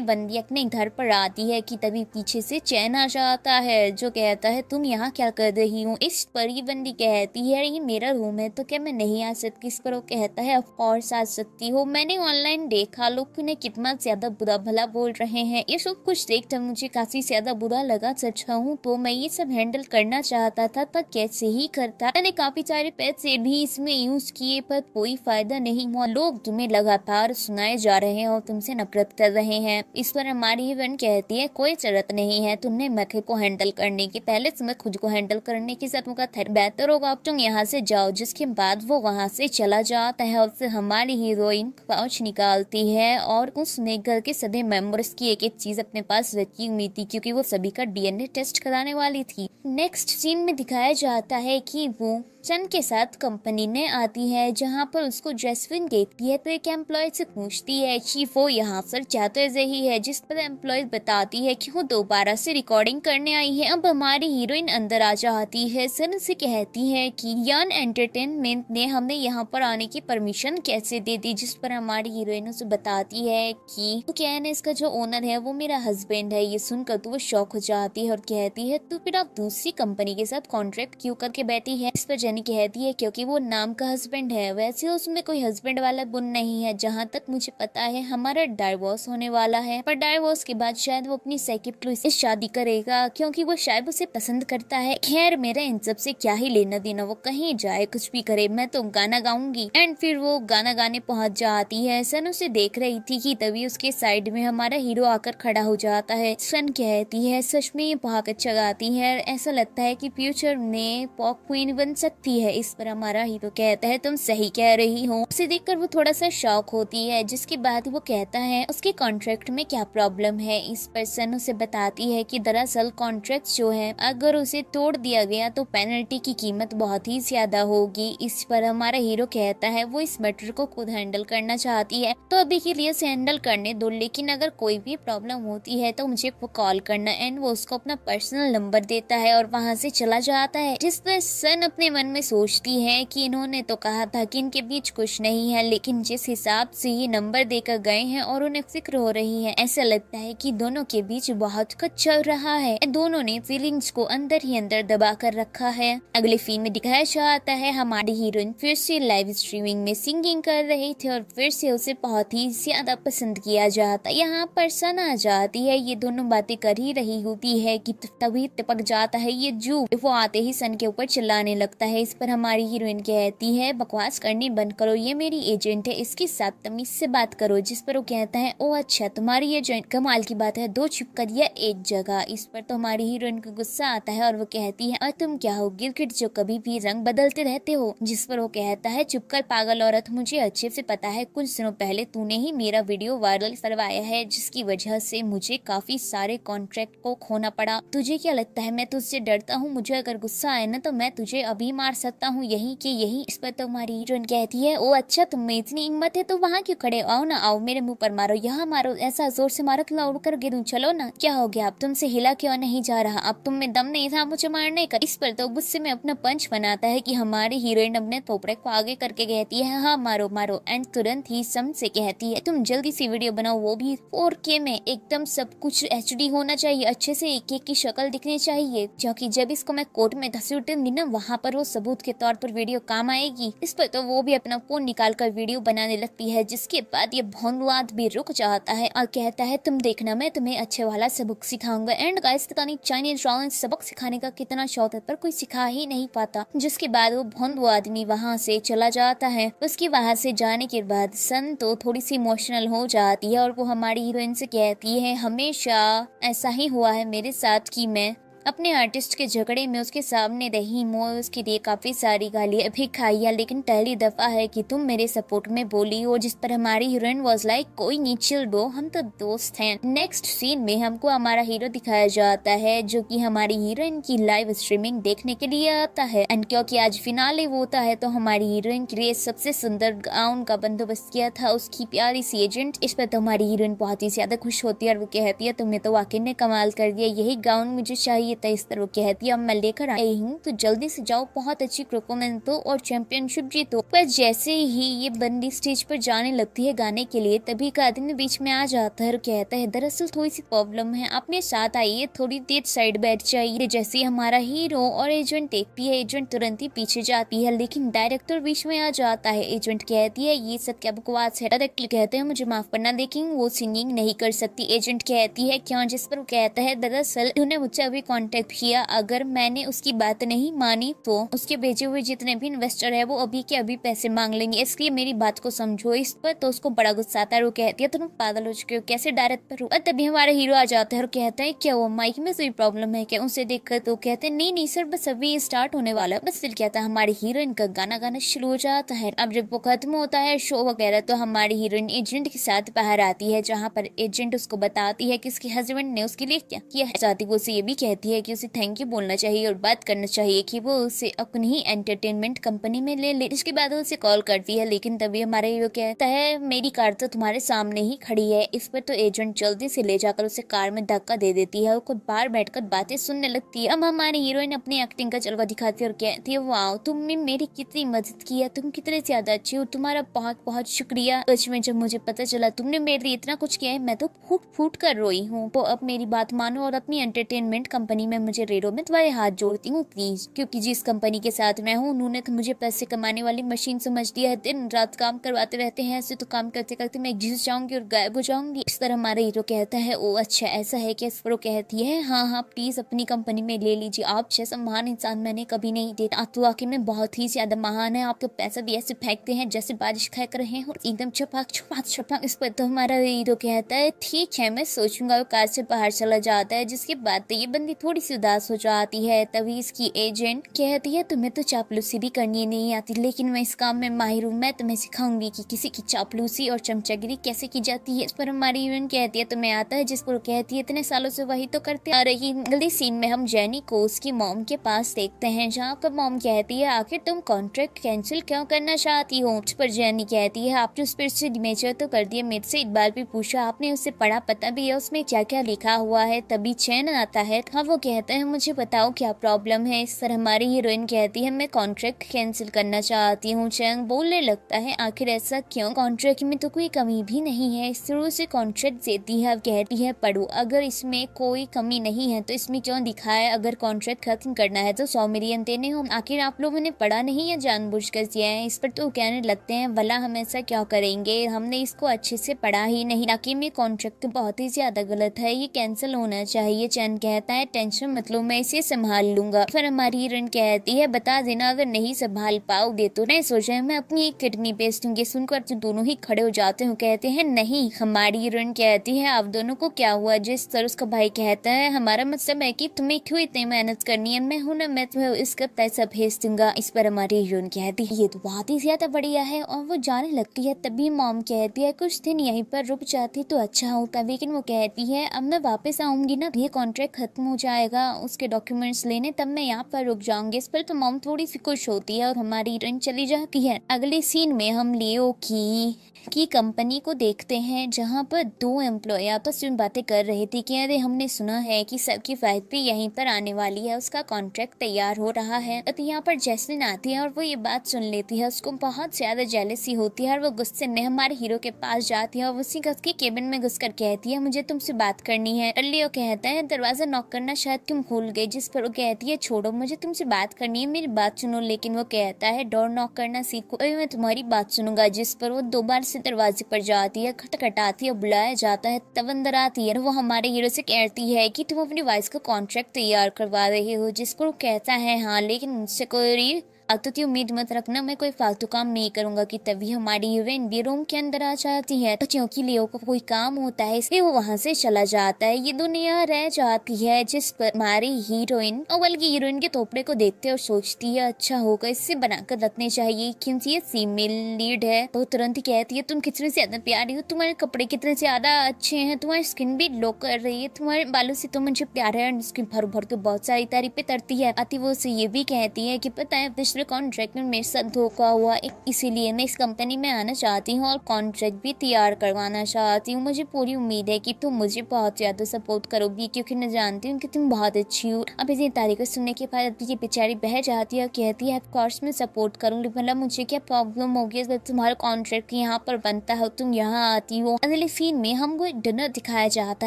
Speaker 1: बंदी अपने घर पर आती है कि तभी पीछे से चैन आ जाता है जो कहता है तुम यहाँ क्या कर रही हो। इस पर ये बंदी कहती है ये मेरा रूम है तो क्या मैं नहीं आ सकती। इस पर वो कहता है ऑफ कोर्स आ सकती हो, मैंने ऑनलाइन देखा लोग उन्हें कितना ज्यादा बुरा भला बोल रहे हैं, ये सब कुछ देखकर मुझे काफी ज्यादा बुरा लगा। सच हूँ तो मैं ये सब हैंडल करना चाहता था पर कैसे ही करता। मैंने काफी सारे पैसे भी इसमें यूज किए पर कोई फायदा नहीं हुआ। लोग तुम्हें लगातार सुनाए जा रहे हैं और तुमसे नफरत कर रहे हैं। इस पर हमारी हीरोइन कहती है कोई जरूरत नहीं है, तुमने मखे को हैंडल करने के पहले तुम्हें खुद को हैंडल करने की जरूरत है, बेहतर होगा अब तुम यहाँ से जाओ। जिसके बाद वो वहाँ से चला जाता है और फिर हमारी हीरोइन पाउच निकालती है और उसने घर के सभी मेंबर्स की एक एक चीज अपने पास रखी हुई थी क्योंकि वो सभी का डीएनए टेस्ट कराने वाली थी। नेक्स्ट सीन में दिखाया जाता है कि वो सन के साथ कंपनी ने आती है जहाँ पर उसको जैस्मिन देखती है तो एक एम्प्लॉय से पूछती है कि वो यहाँ पर चाहते रही है। जिस पर एम्प्लॉय बताती है कि वो दोबारा से रिकॉर्डिंग करने आई है। अब हमारी हीरोइन अंदर आ जाती है। सन से कहती है कि यान एंटरटेनमेंट ने हमें यहाँ पर आने की परमिशन कैसे दे दी। जिस पर हमारी हीरोइन उसे बताती है कि तो क्या है इसका जो ओनर है वो मेरा हस्बैंड है। ये सुनकर तो वो शॉक हो जाती है और कहती है तो फिर आप दूसरी कंपनी के साथ कॉन्ट्रैक्ट क्यों करके बैठी है। इस पर सनी कहती है क्योंकि वो नाम का हस्बैंड है, वैसे उसमें कोई हस्बैंड वाला गुण नहीं है। जहाँ तक मुझे पता है हमारा डाइवोर्स होने वाला है, पर डाइवोर्स के बाद शायद वो अपनी सेकंड क्लू से शादी करेगा क्योंकि वो शायद उसे पसंद करता है। खैर मेरा इन सब से क्या ही लेना देना, वो कहीं जाए कुछ भी करे, मैं तो गाना गाऊंगी। एंड फिर वो गाना गाने पहुंच जाती है। सन उसे देख रही थी कि तभी उसके साइड में हमारा हीरो आकर खड़ा हो जाता है। सन कहती है सच में ये बहुत अच्छा गाती है, ऐसा लगता है कि फ्यूचर में पॉप क्वीन बन सकती है। इस पर हमारा हीरो कहता है तुम सही कह रही हो। उसे देखकर वो थोड़ा सा शॉक होती है, जिसके बाद वो कहता है उसके कॉन्ट्रैक्ट में क्या प्रॉब्लम है। इस पर सन उसे बताती है कि दरअसल कॉन्ट्रैक्ट जो है अगर उसे तोड़ दिया गया तो पेनल्टी की कीमत बहुत ही ज्यादा होगी। इस पर हमारा हीरो कहता है वो इस मैटर को खुद हैंडल करना चाहती है, तो अभी के लिए उसे हैंडल करने दो, लेकिन अगर कोई भी प्रॉब्लम होती है तो मुझे वो कॉल करना। एंड वो उसको अपना पर्सनल नंबर देता है और वहाँ से चला जाता है। जिस पर सन अपने मन में सोचती है कि इन्होंने तो कहा था कि इनके बीच कुछ नहीं है, लेकिन जिस हिसाब से ये नंबर देकर गए हैं और उन्हें फिक्र हो रही है, ऐसा लगता है कि दोनों के बीच बहुत कुछ चल रहा है। दोनों ने फीलिंग्स को अंदर ही अंदर दबा कर रखा है। अगले फिल्म में दिखाया जाता है हमारी हीरोइन फिर से लाइव स्ट्रीमिंग में सिंगिंग कर रही थी और फिर से उसे बहुत ही ज्यादा पसंद किया जाता। यहाँ पर सन आ जाती है, ये दोनों बातें कर ही रही होती है कि तभी टपक जाता है ये जू। वो आते ही सन के ऊपर चिल्लाने लगता है। इस पर हमारी हीरोइन कहती है बकवास करनी बंद करो, ये मेरी एजेंट है, इसके साथ तमीज से बात करो। जिस पर वो कहता है ओ अच्छा तुम्हारी एजेंट, कमाल की बात है, दो छिपकलियां एक जगह। इस पर तो हमारी हीरोइन को गुस्सा आता है और वो कहती है और तुम क्या हो गिरगिट जो कभी भी रंग बदलते रहते हो। जिस पर वो कहता है चुप कर पागल औरत, मुझे अच्छे से पता है कुछ दिनों पहले तूने ही मेरा वीडियो वायरल करवाया है, जिसकी वजह से मुझे काफी सारे कॉन्ट्रैक्ट को खोना पड़ा। तुझे क्या लगता है मैं तुझसे डरता हूँ? मुझे अगर गुस्सा आए ना तो मैं तुझे अभी मार सकता हूँ, यही के यही। इस पर तो हमारी हीरोइन कहती है ओ अच्छा तुम में इतनी हिम्मत है तो वहाँ क्यों खड़े, आओ ना आओ मेरे मुंह पर मारो, यहाँ मारो, ऐसा जोर से मारो कि मैं उड़ कर गिरूं, चलो ना। क्या हो गया, अब तुमसे हिला क्यों नहीं जा रहा, अब तुम में दम नहीं था मुझे मारने का। इस पर तो गुस्से में अपना पंच बनाता है कि हमारी हीरोइन अपने थोपड़े को आगे करके कहती है हाँ मारो मारो। एंड तुरंत ही सम से कहती है तुम जल्दी सी वीडियो बनाओ, वो भी 4K में, एकदम सब कुछ HD होना चाहिए, अच्छे से एक एक की शक्ल दिखनी चाहिए, क्योंकि जब इसको मैं कोर्ट में घसीटूंगी ना वहाँ पर वो सबूत के तौर पर वीडियो काम आएगी। इस पर तो वो भी अपना फोन निकाल कर वीडियो बनाने लगती है, जिसके बाद ये भोंदवाद भी रुक जाता है और कहता है तुम देखना मैं तुम्हें अच्छे वाला सबक सिखाऊंगा। एंड गाइस पता नहीं चाइनीज ड्रामा सबक सिखाने का कितना शौक है पर कोई सिखा ही नहीं पाता। जिसके बाद वो भोंदू आदमी वहाँ से चला जाता है। उसके वहाँ से जाने के बाद सन तो थोड़ी सी इमोशनल हो जाती है और वो हमारी हीरोइन से कहती है हमेशा ऐसा ही हुआ है मेरे साथ कि मैं अपने आर्टिस्ट के झगड़े में उसके सामने रही हूँ, उसके लिए काफी सारी गालियां भी खाई है, लेकिन पहली दफा है कि तुम मेरे सपोर्ट में बोली हो। जिस पर हमारी हीरोइन वाज लाइक कोई नहीं चिल ब्रो, हम तो दोस्त हैं। नेक्स्ट सीन में हमको हमारा हीरो दिखाया जाता है जो कि हमारी हीरोइन की लाइव स्ट्रीमिंग देखने के लिए आता है। एंड क्योंकि आज फिनाले होता है तो हमारी हीरोइन के लिए सबसे सुंदर गाउन का बंदोबस्त किया था उसकी प्यारी सी एजेंट। इस पर तो हमारी हीरोइन बहुत ही ज्यादा खुश होती है और वो कहती है तुम्हें तो वाकई ने कमाल कर दिया, यही गाउन मुझे चाहिए था। इस तरह कहती है अब मैं लेकर आई हूँ तो जल्दी से जाओ, बहुत अच्छी परफॉर्मेंस दो और चैंपियनशिप जीतो। पर जैसे ही ये बंदी स्टेज पर जाने लगती है गाने के लिए तभी का आदमी बीच में आ जाता है और कहता है दरअसल थोड़ी सी प्रॉब्लम है, अपने साथ आइए, थोड़ी देर साइड बैठ जाइए। जैसे हमारा हीरो और एजेंट देखती है, एजेंट तुरंत ही पीछे जाती है, लेकिन डायरेक्टर बीच में आ जाता है। एजेंट कहती है ये सब क्या बकवास है। डायरेक्टर कहते हैं मुझे माफ करना लेकिन वो सिंगिंग नहीं कर सकती। एजेंट कहती है क्यों? जिस पर वो कहता है दरअसल उन्होंने मुझसे अभी कॉन्टेक्ट किया, अगर मैंने उसकी बात नहीं मानी तो उसके भेजे हुए जितने भी इन्वेस्टर है वो अभी के अभी पैसे मांग लेंगे, इसलिए मेरी बात को समझो। इस पर तो उसको बड़ा गुस्सा आता है, वो कहती है तुम पागल हो चुके हो, कैसे डायरेक्ट पर हो। और तभी हमारा हीरो आ जाता है और कहता है क्या वो माइक में कोई प्रॉब्लम है क्या? उसे देखकर तो कहते हैं नहीं नहीं सर बस अभी स्टार्ट होने वाला है। बस फिर कहता है हमारी हीरोइन का गाना गाना शुरू हो जाता है। अब जब वो खत्म होता है शो वगैरह तो हमारी हीरोइन एजेंट के साथ बाहर आती है, जहाँ पर एजेंट उसको बताती है कि उसके हस्बैंड ने उसके लिए क्या किया है। साथ ही वो उसे ये भी कहती है कि उसे थैंक यू बोलना चाहिए और बात करना चाहिए कि वो उसे अपनी ही एंटरटेनमेंट कंपनी में ले ले। इसके बाद वो उसे कॉल करती है, लेकिन तभी हमारा हीरो कहता है मेरी कार तो तुम्हारे सामने ही खड़ी है। इस पर तो एजेंट जल्दी से ले जाकर उसे कार में धक्का दे देती है और खुद बाहर बैठकर बातें सुनने लगती है। अब हमारी हीरोइन अपनी एक्टिंग का जलवा दिखाती है और कहती है वाओ तुमने मेरी कितनी मदद की है, तुम कितने ज्यादा अच्छी हो, तुम्हारा बहुत बहुत शुक्रिया। सच में जब मुझे पता चला तुमने मेरे लिए इतना कुछ किया है मैं तो फूट फूट कर रोई हूँ। तो अब मेरी बात मानो और अपनी एंटरटेनमेंट कंपनी कंपनी में मुझे रेडो में तुम्हारे हाथ जोड़ती हूँ प्लीज, क्योंकि जिस कंपनी के साथ मैं हूँ उन्होंने तो मुझे पैसे कमाने वाली मशीन समझ दिया है। दिन रात काम करवाते रहते हैं, ऐसे तो काम करते करते मैं घिस जाऊंगी और गायब हो जाऊंगी। इस तरह हमारा हीरो कहता है ओ अच्छा ऐसा है क्या। फिर वो कहती है हाँ हाँ प्लीज अपनी कंपनी में ले लीजिए, आप जैसा महान इंसान मैंने कभी नहीं देखा। तो वाकई में बहुत ही ज्यादा महान है, आपके पैसा भी ऐसे फेंकते हैं जैसे बारिश फेंक रहे हो, एकदम छपाक छपाक छपाक। इस पर तो हमारा हीरो कहता है ठीक है मैं सोचूंगा, और कार से बाहर चला जाता है। जिसके बाद तो ये बंदी थोड़ी सी उदास हो जाती है। तभी इसकी एजेंट कहती है तुम्हें तो चापलूसी भी करनी नहीं आती, लेकिन मैं इस काम में माहिर हूँ, मैं तुम्हें सिखाऊंगी कि किसी की चापलूसी और चमचागिरी कैसे की जाती है। इस पर हमारी हीरोइन कहती है तुम्हें आता है, जिस पर वो कहती है इतने सालों से वही तो करते आ रही। अगले सीन में हम जेनी को उसकी मॉम के पास देखते हैं, जहाँ पर मॉम कहती है आखिर तुम कॉन्ट्रैक्ट कैंसिल क्यों करना चाहती हो। उस पर जेनी कहती है आपने उस पर सिग्नेचर तो कर दिया, मेरे से एक बार भी पूछा, आपने उससे पढ़ा, पता भी है उसमें क्या क्या लिखा हुआ है, तभी चैन आता है। हाँ वो कहता है मुझे बताओ क्या प्रॉब्लम है। इस पर हमारी हीरोइन कहती है मैं कॉन्ट्रैक्ट कैंसिल करना चाहती हूँ। चैंग बोलने लगता है आखिर ऐसा क्यों, कॉन्ट्रैक्ट में तो कोई कमी भी नहीं है। शुरू से कॉन्ट्रैक्ट देती है, अब कहती है पढ़ो, अगर इसमें कोई कमी नहीं है तो इसमें क्यों दिखा है, अगर कॉन्ट्रैक्ट खत्म करना है तो 100 मिलियन देने हो, आखिर आप लोगों ने पढ़ा नहीं है जानबूझकर दिया है। इस पर तो कहने लगते हैं भला हम ऐसा क्या करेंगे, हमने इसको अच्छे से पढ़ा ही नहीं, ताकि में कॉन्ट्रैक्ट तो बहुत ही ज्यादा गलत है, ये कैंसिल होना चाहिए। चैन कहता है टेंशन मत लो मैं इसे संभाल लूंगा। फिर हमारी हीरोइन कहती है बता देना अगर नहीं संभाल पाओगे तो। नहीं सोचा मैं अपनी एक किडनी बेच दूंगी। सुनकर तो दोनों ही खड़े हो जाते हैं, कहते हैं नहीं। हमारी हीरोइन कहती है आप दोनों को क्या हुआ। जिस पर उसका भाई कहता है हमारा मतलब है कि तुम्हें क्यों इतनी मेहनत करनी है, मैं हूं ना, मैं तुम्हें इसका पैसा भेज दूंगा। इस पर हमारी हीरोइन कहती है ये तो बहुत ही ज्यादा बढ़िया है, और वो जाने लगती है। तभी मॉम कहती है कुछ दिन यहीं पर रुक जाती तो अच्छा होता, लेकिन वो कहती है अब मैं वापस आऊंगी ना, ये कॉन्ट्रैक्ट खत्म हो जाएगा उसके डॉक्यूमेंट्स लेने, तब मैं यहाँ पर रुक जाऊंगी। इस पर तो मॉम थोड़ी सी खुश होती है और हमारी हीरोइन चली जाती है। अगले सीन में हम लियो की कंपनी को देखते हैं, जहाँ पर 2 एम्प्लॉय आपस में बातें कर रहे थे कि अरे हमने सुना है कि सबकी फैक्ट्री यहीं पर आने वाली है, उसका कॉन्ट्रैक्ट तैयार हो रहा है। तो यहाँ पर जैस्मिन आती है और वो ये बात सुन लेती है, उसको बहुत ज्यादा जेलसी होती है और वो गुस्से में हमारे हीरो के पास जाती है और उसी का उसके केबिन में घुसकर कहती है मुझे तुमसे बात करनी है। लियो कहता है दरवाजा नॉक करना शायद तुम भूल गए। जिस पर वो कहती है छोड़ो मुझे तुमसे बात करनी है, मेरी बात सुनो। लेकिन वो कहता है डोर नॉक करना सीखो, मैं तुम्हारी बात सुनूंगा। जिस पर वो 2 बार से दरवाजे पर जाती है, खटखटाती है, बुलाया जाता है, तब अंदर आती है। वो हमारे हीरो से कहती है कि तुम अपनी वाइफ का कॉन्ट्रैक्ट तैयार करवा रहे हो। जिस पर वो कहता है हाँ, लेकिन मुझसे कोई की उम्मीद मत रखना, मैं कोई फालतू काम नहीं करूंगा। कि तभी हमारी हीरोइन भी रूम के अंदर आ जाती है, तो क्योंकि लियो को कोई काम होता है इसलिए वो वहाँ से चला जाता है। ये दुनिया रह जाती है। जिस पर हमारी हीरोइन और बल्कि हीरोइन के थोपड़े को देखते और सोचती है अच्छा होगा इससे बनाकर रखने चाहिए, क्योंकि ये फीमेल लीड है। तो तुरंत ही कहती है तुम कितने ज्यादा प्यारी हो, तुम्हारे कपड़े कितने ज्यादा अच्छे हैं, तुम्हारी स्किन भी ग्लो कर रही है, तुम्हारे बालों से तो मुझे प्यार है। उसकी भर भर के बहुत सारी तारीफें करती है। आती वो उसे ये भी कहती है कि पता है पिछले कॉन्ट्रैक्ट में मेरे साथ धोखा हुआ, इसीलिए मैं इस कंपनी में आना चाहती हूँ और कॉन्ट्रैक्ट भी तैयार करवाना चाहती हूँ। मुझे पूरी उम्मीद है कि तुम मुझे बहुत ज्यादा सपोर्ट करोगी, क्योंकि मैं जानती हूँ कि तुम बहुत अच्छी हो। अब इतनी तारीफें सुनने के बाद ये बेचारी बह जाती है और कहती है ऑफ कोर्स मैं सपोर्ट करूंगी, मतलब मुझे क्या प्रॉब्लम होगी जब तुम्हारा कॉन्ट्रैक्ट यहाँ पर बनता है तुम यहाँ आती हो। अगले सीन में हमको एक डिनर दिखाया जाता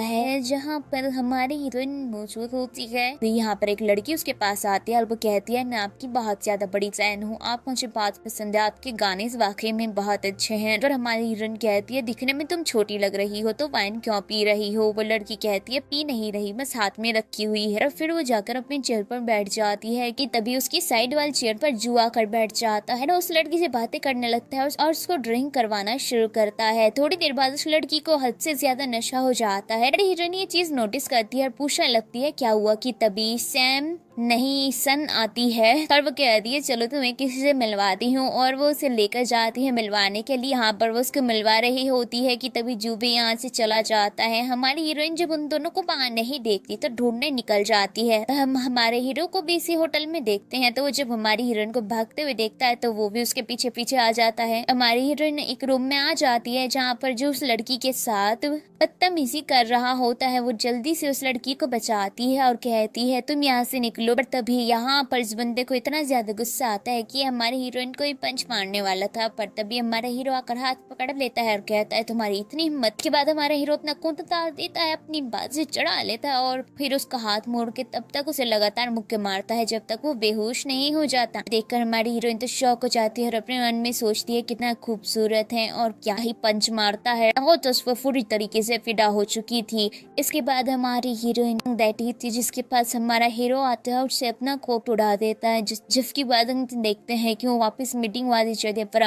Speaker 1: है, जहाँ पर हमारी हीरोइन मौजूद होती है। यहाँ पर एक लड़की उसके पास आती है और वो कहती है मैं आपकी बहुत ज्यादा बड़ी फैन हूँ, आप मुझे बहुत पसंद है, आपके गाने वाकई में बहुत अच्छे हैं। और हमारी हीरोइन कहती है दिखने में तुम छोटी लग रही हो तो वाइन क्यों पी रही हो। वो लड़की कहती है पी नहीं रही, बस हाथ में रखी हुई है। और फिर वो जाकर अपनी चेयर पर बैठ जाती है कि तभी उसकी साइड वाली चेयर पर जुआ कर बैठ जाता है ना, उस लड़की से बातें करने लगता है और उसको ड्रिंक करवाना शुरू करता है। थोड़ी देर बाद उस लड़की को हद से ज्यादा नशा हो जाता है। हीरोइन ये चीज नोटिस करती है और पूछने लगती है क्या हुआ। कि तभी सैम नहीं सन आती है और वो कहती है चलो तुम्हें किसी से मिलवाती हूँ, और वो उसे लेकर जाती है मिलवाने के लिए। यहाँ पर वो उसको मिलवा रही होती है कि तभी जूबे यहाँ से चला जाता है। हमारी हीरोइन जब उन दोनों को वहाँ नहीं देखती तो ढूंढने निकल जाती है। हम हमारे हीरो को भी इसी होटल में देखते हैं, तो वो जब हमारी हीरोइन को भागते हुए देखता है तो वो भी उसके पीछे पीछे आ जाता है। हमारी हीरोइन एक रूम में आ जाती है जहाँ पर जो उस लड़की के साथ बदतमीजी कर रहा होता है वो जल्दी से उस लड़की को बचाती है और कहती है तुम यहाँ से निकलो। पर तभी यहाँ पर इस बंदे को इतना ज्यादा गुस्सा ऐसा आता है कि हमारे हीरोइन को ही पंच मारने वाला था, पर तभी हमारा हीरो आकर हाथ पकड़ लेता है और कहता है तुम्हारी इतनी हिम्मत। के बाद हमारा हीरो अपना खून उतार देता है, अपनी बाजी चढ़ा लेता है और फिर उसका हाथ मोड़ के तब तक उसे लगातार मुक्के मारता है जब तक वो बेहोश नहीं हो जाता। देखकर हमारी हीरोइन तो शॉक हो जाती है और अपने मन में सोचती है कितना खूबसूरत है और क्या ही पंच मारता है। वो तो वो पूरी तरीके से फिदा हो चुकी थी। इसके बाद हमारी हीरोइन बैठी थी जिसके पास हमारा हीरो आता है और उसे अपना कोट उड़ा देता है, जिसके बाद हम देखते हैं कि वो वापस मीटिंग वाली जगह पर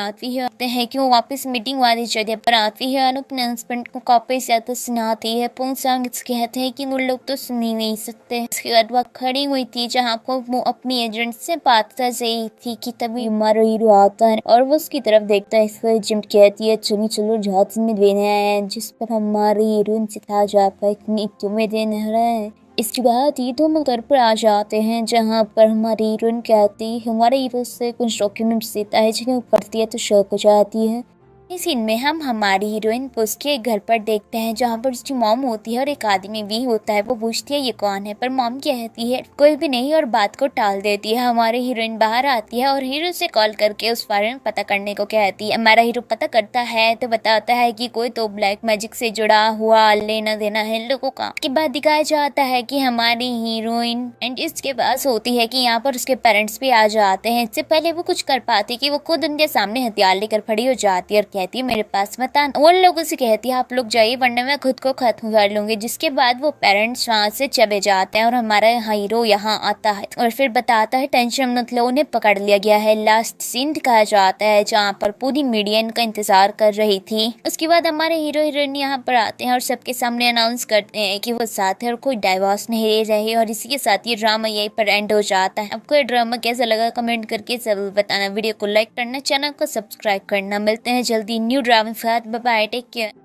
Speaker 1: आती है और अपने हस्बैंड को वापस ज्यादा सुनाती है। पोंसांग कहते हैं कि वो लोग तो सुन ही नहीं सकते। इसके बाद वह खड़ी हुई थी जहाँ को वो अपनी एजेंट से बात कर रही थी कि तभी हमारा हीरो आता है और वो उसकी तरफ देखता है। इसको एजेंट कहती है चलो चलो जहाज में देने आए हैं, जिस पर हमारी हीरोइन से था जा पर इतनी तुम्हें देने रहा है। इसके बाद ही दोनों घर पर आ जाते हैं जहाँ पर हमारी हीरोइन कहती है हमारे हीरो से कुछ डॉक्यूमेंट्स देता है जिन्हें पढ़ती है तो शौक हो जाती है। इस सीन में हम हमारी हीरोइन को उसके घर पर देखते हैं जहाँ पर उसकी मॉम होती है और एक आदमी भी होता है। वो पूछती है ये कौन है, पर मॉम कहती है कोई भी नहीं और बात को टाल देती है। हमारी हीरोइन बाहर आती है और हीरो से कॉल करके उस बारे में पता करने को कहती है। हमारा हीरो पता करता है तो बताता है कि कोई तो ब्लैक मैजिक से जुड़ा हुआ लेना देना है लोगों का। के बाद दिखाया जाता है कि हमारी हीरोइन एंड इसके पास होती है कि यहाँ पर उसके पेरेंट्स भी आ जाते हैं। इससे पहले वो कुछ कर पाती कि वो खुद उनके सामने हथियार लेकर खड़ी हो जाती है और कहती है मेरे पास मत आना। वो लोगों से कहती है आप लोग जाइए वरना मैं खुद को खत्म कर लूंगी। जिसके बाद वो पेरेंट्स वहाँ से चले जाते हैं और हमारा हीरो यहाँ आता है और फिर बताता है टेंशन मत लो उन्हें पकड़ लिया गया है। लास्ट सीन दिखाया जाता है जहाँ पर पूरी मीडिया इनका इंतजार कर रही थी। उसके बाद हमारे हीरो हीरोइन यहाँ पर आते हैं और सबके सामने अनाउंस करते हैं कि वो साथ है और कोई डाइवोर्स नहीं ले रहे और इसी के साथ ये ड्रामा यहीं पर एंड हो जाता है। आपको ये ड्रामा कैसा लगा कमेंट करके जरूर बताना। वीडियो को लाइक करना, चैनल को सब्सक्राइब करना। मिलते हैं जल्दी न्यू ड्रामा के साथ। Bye bye, take care.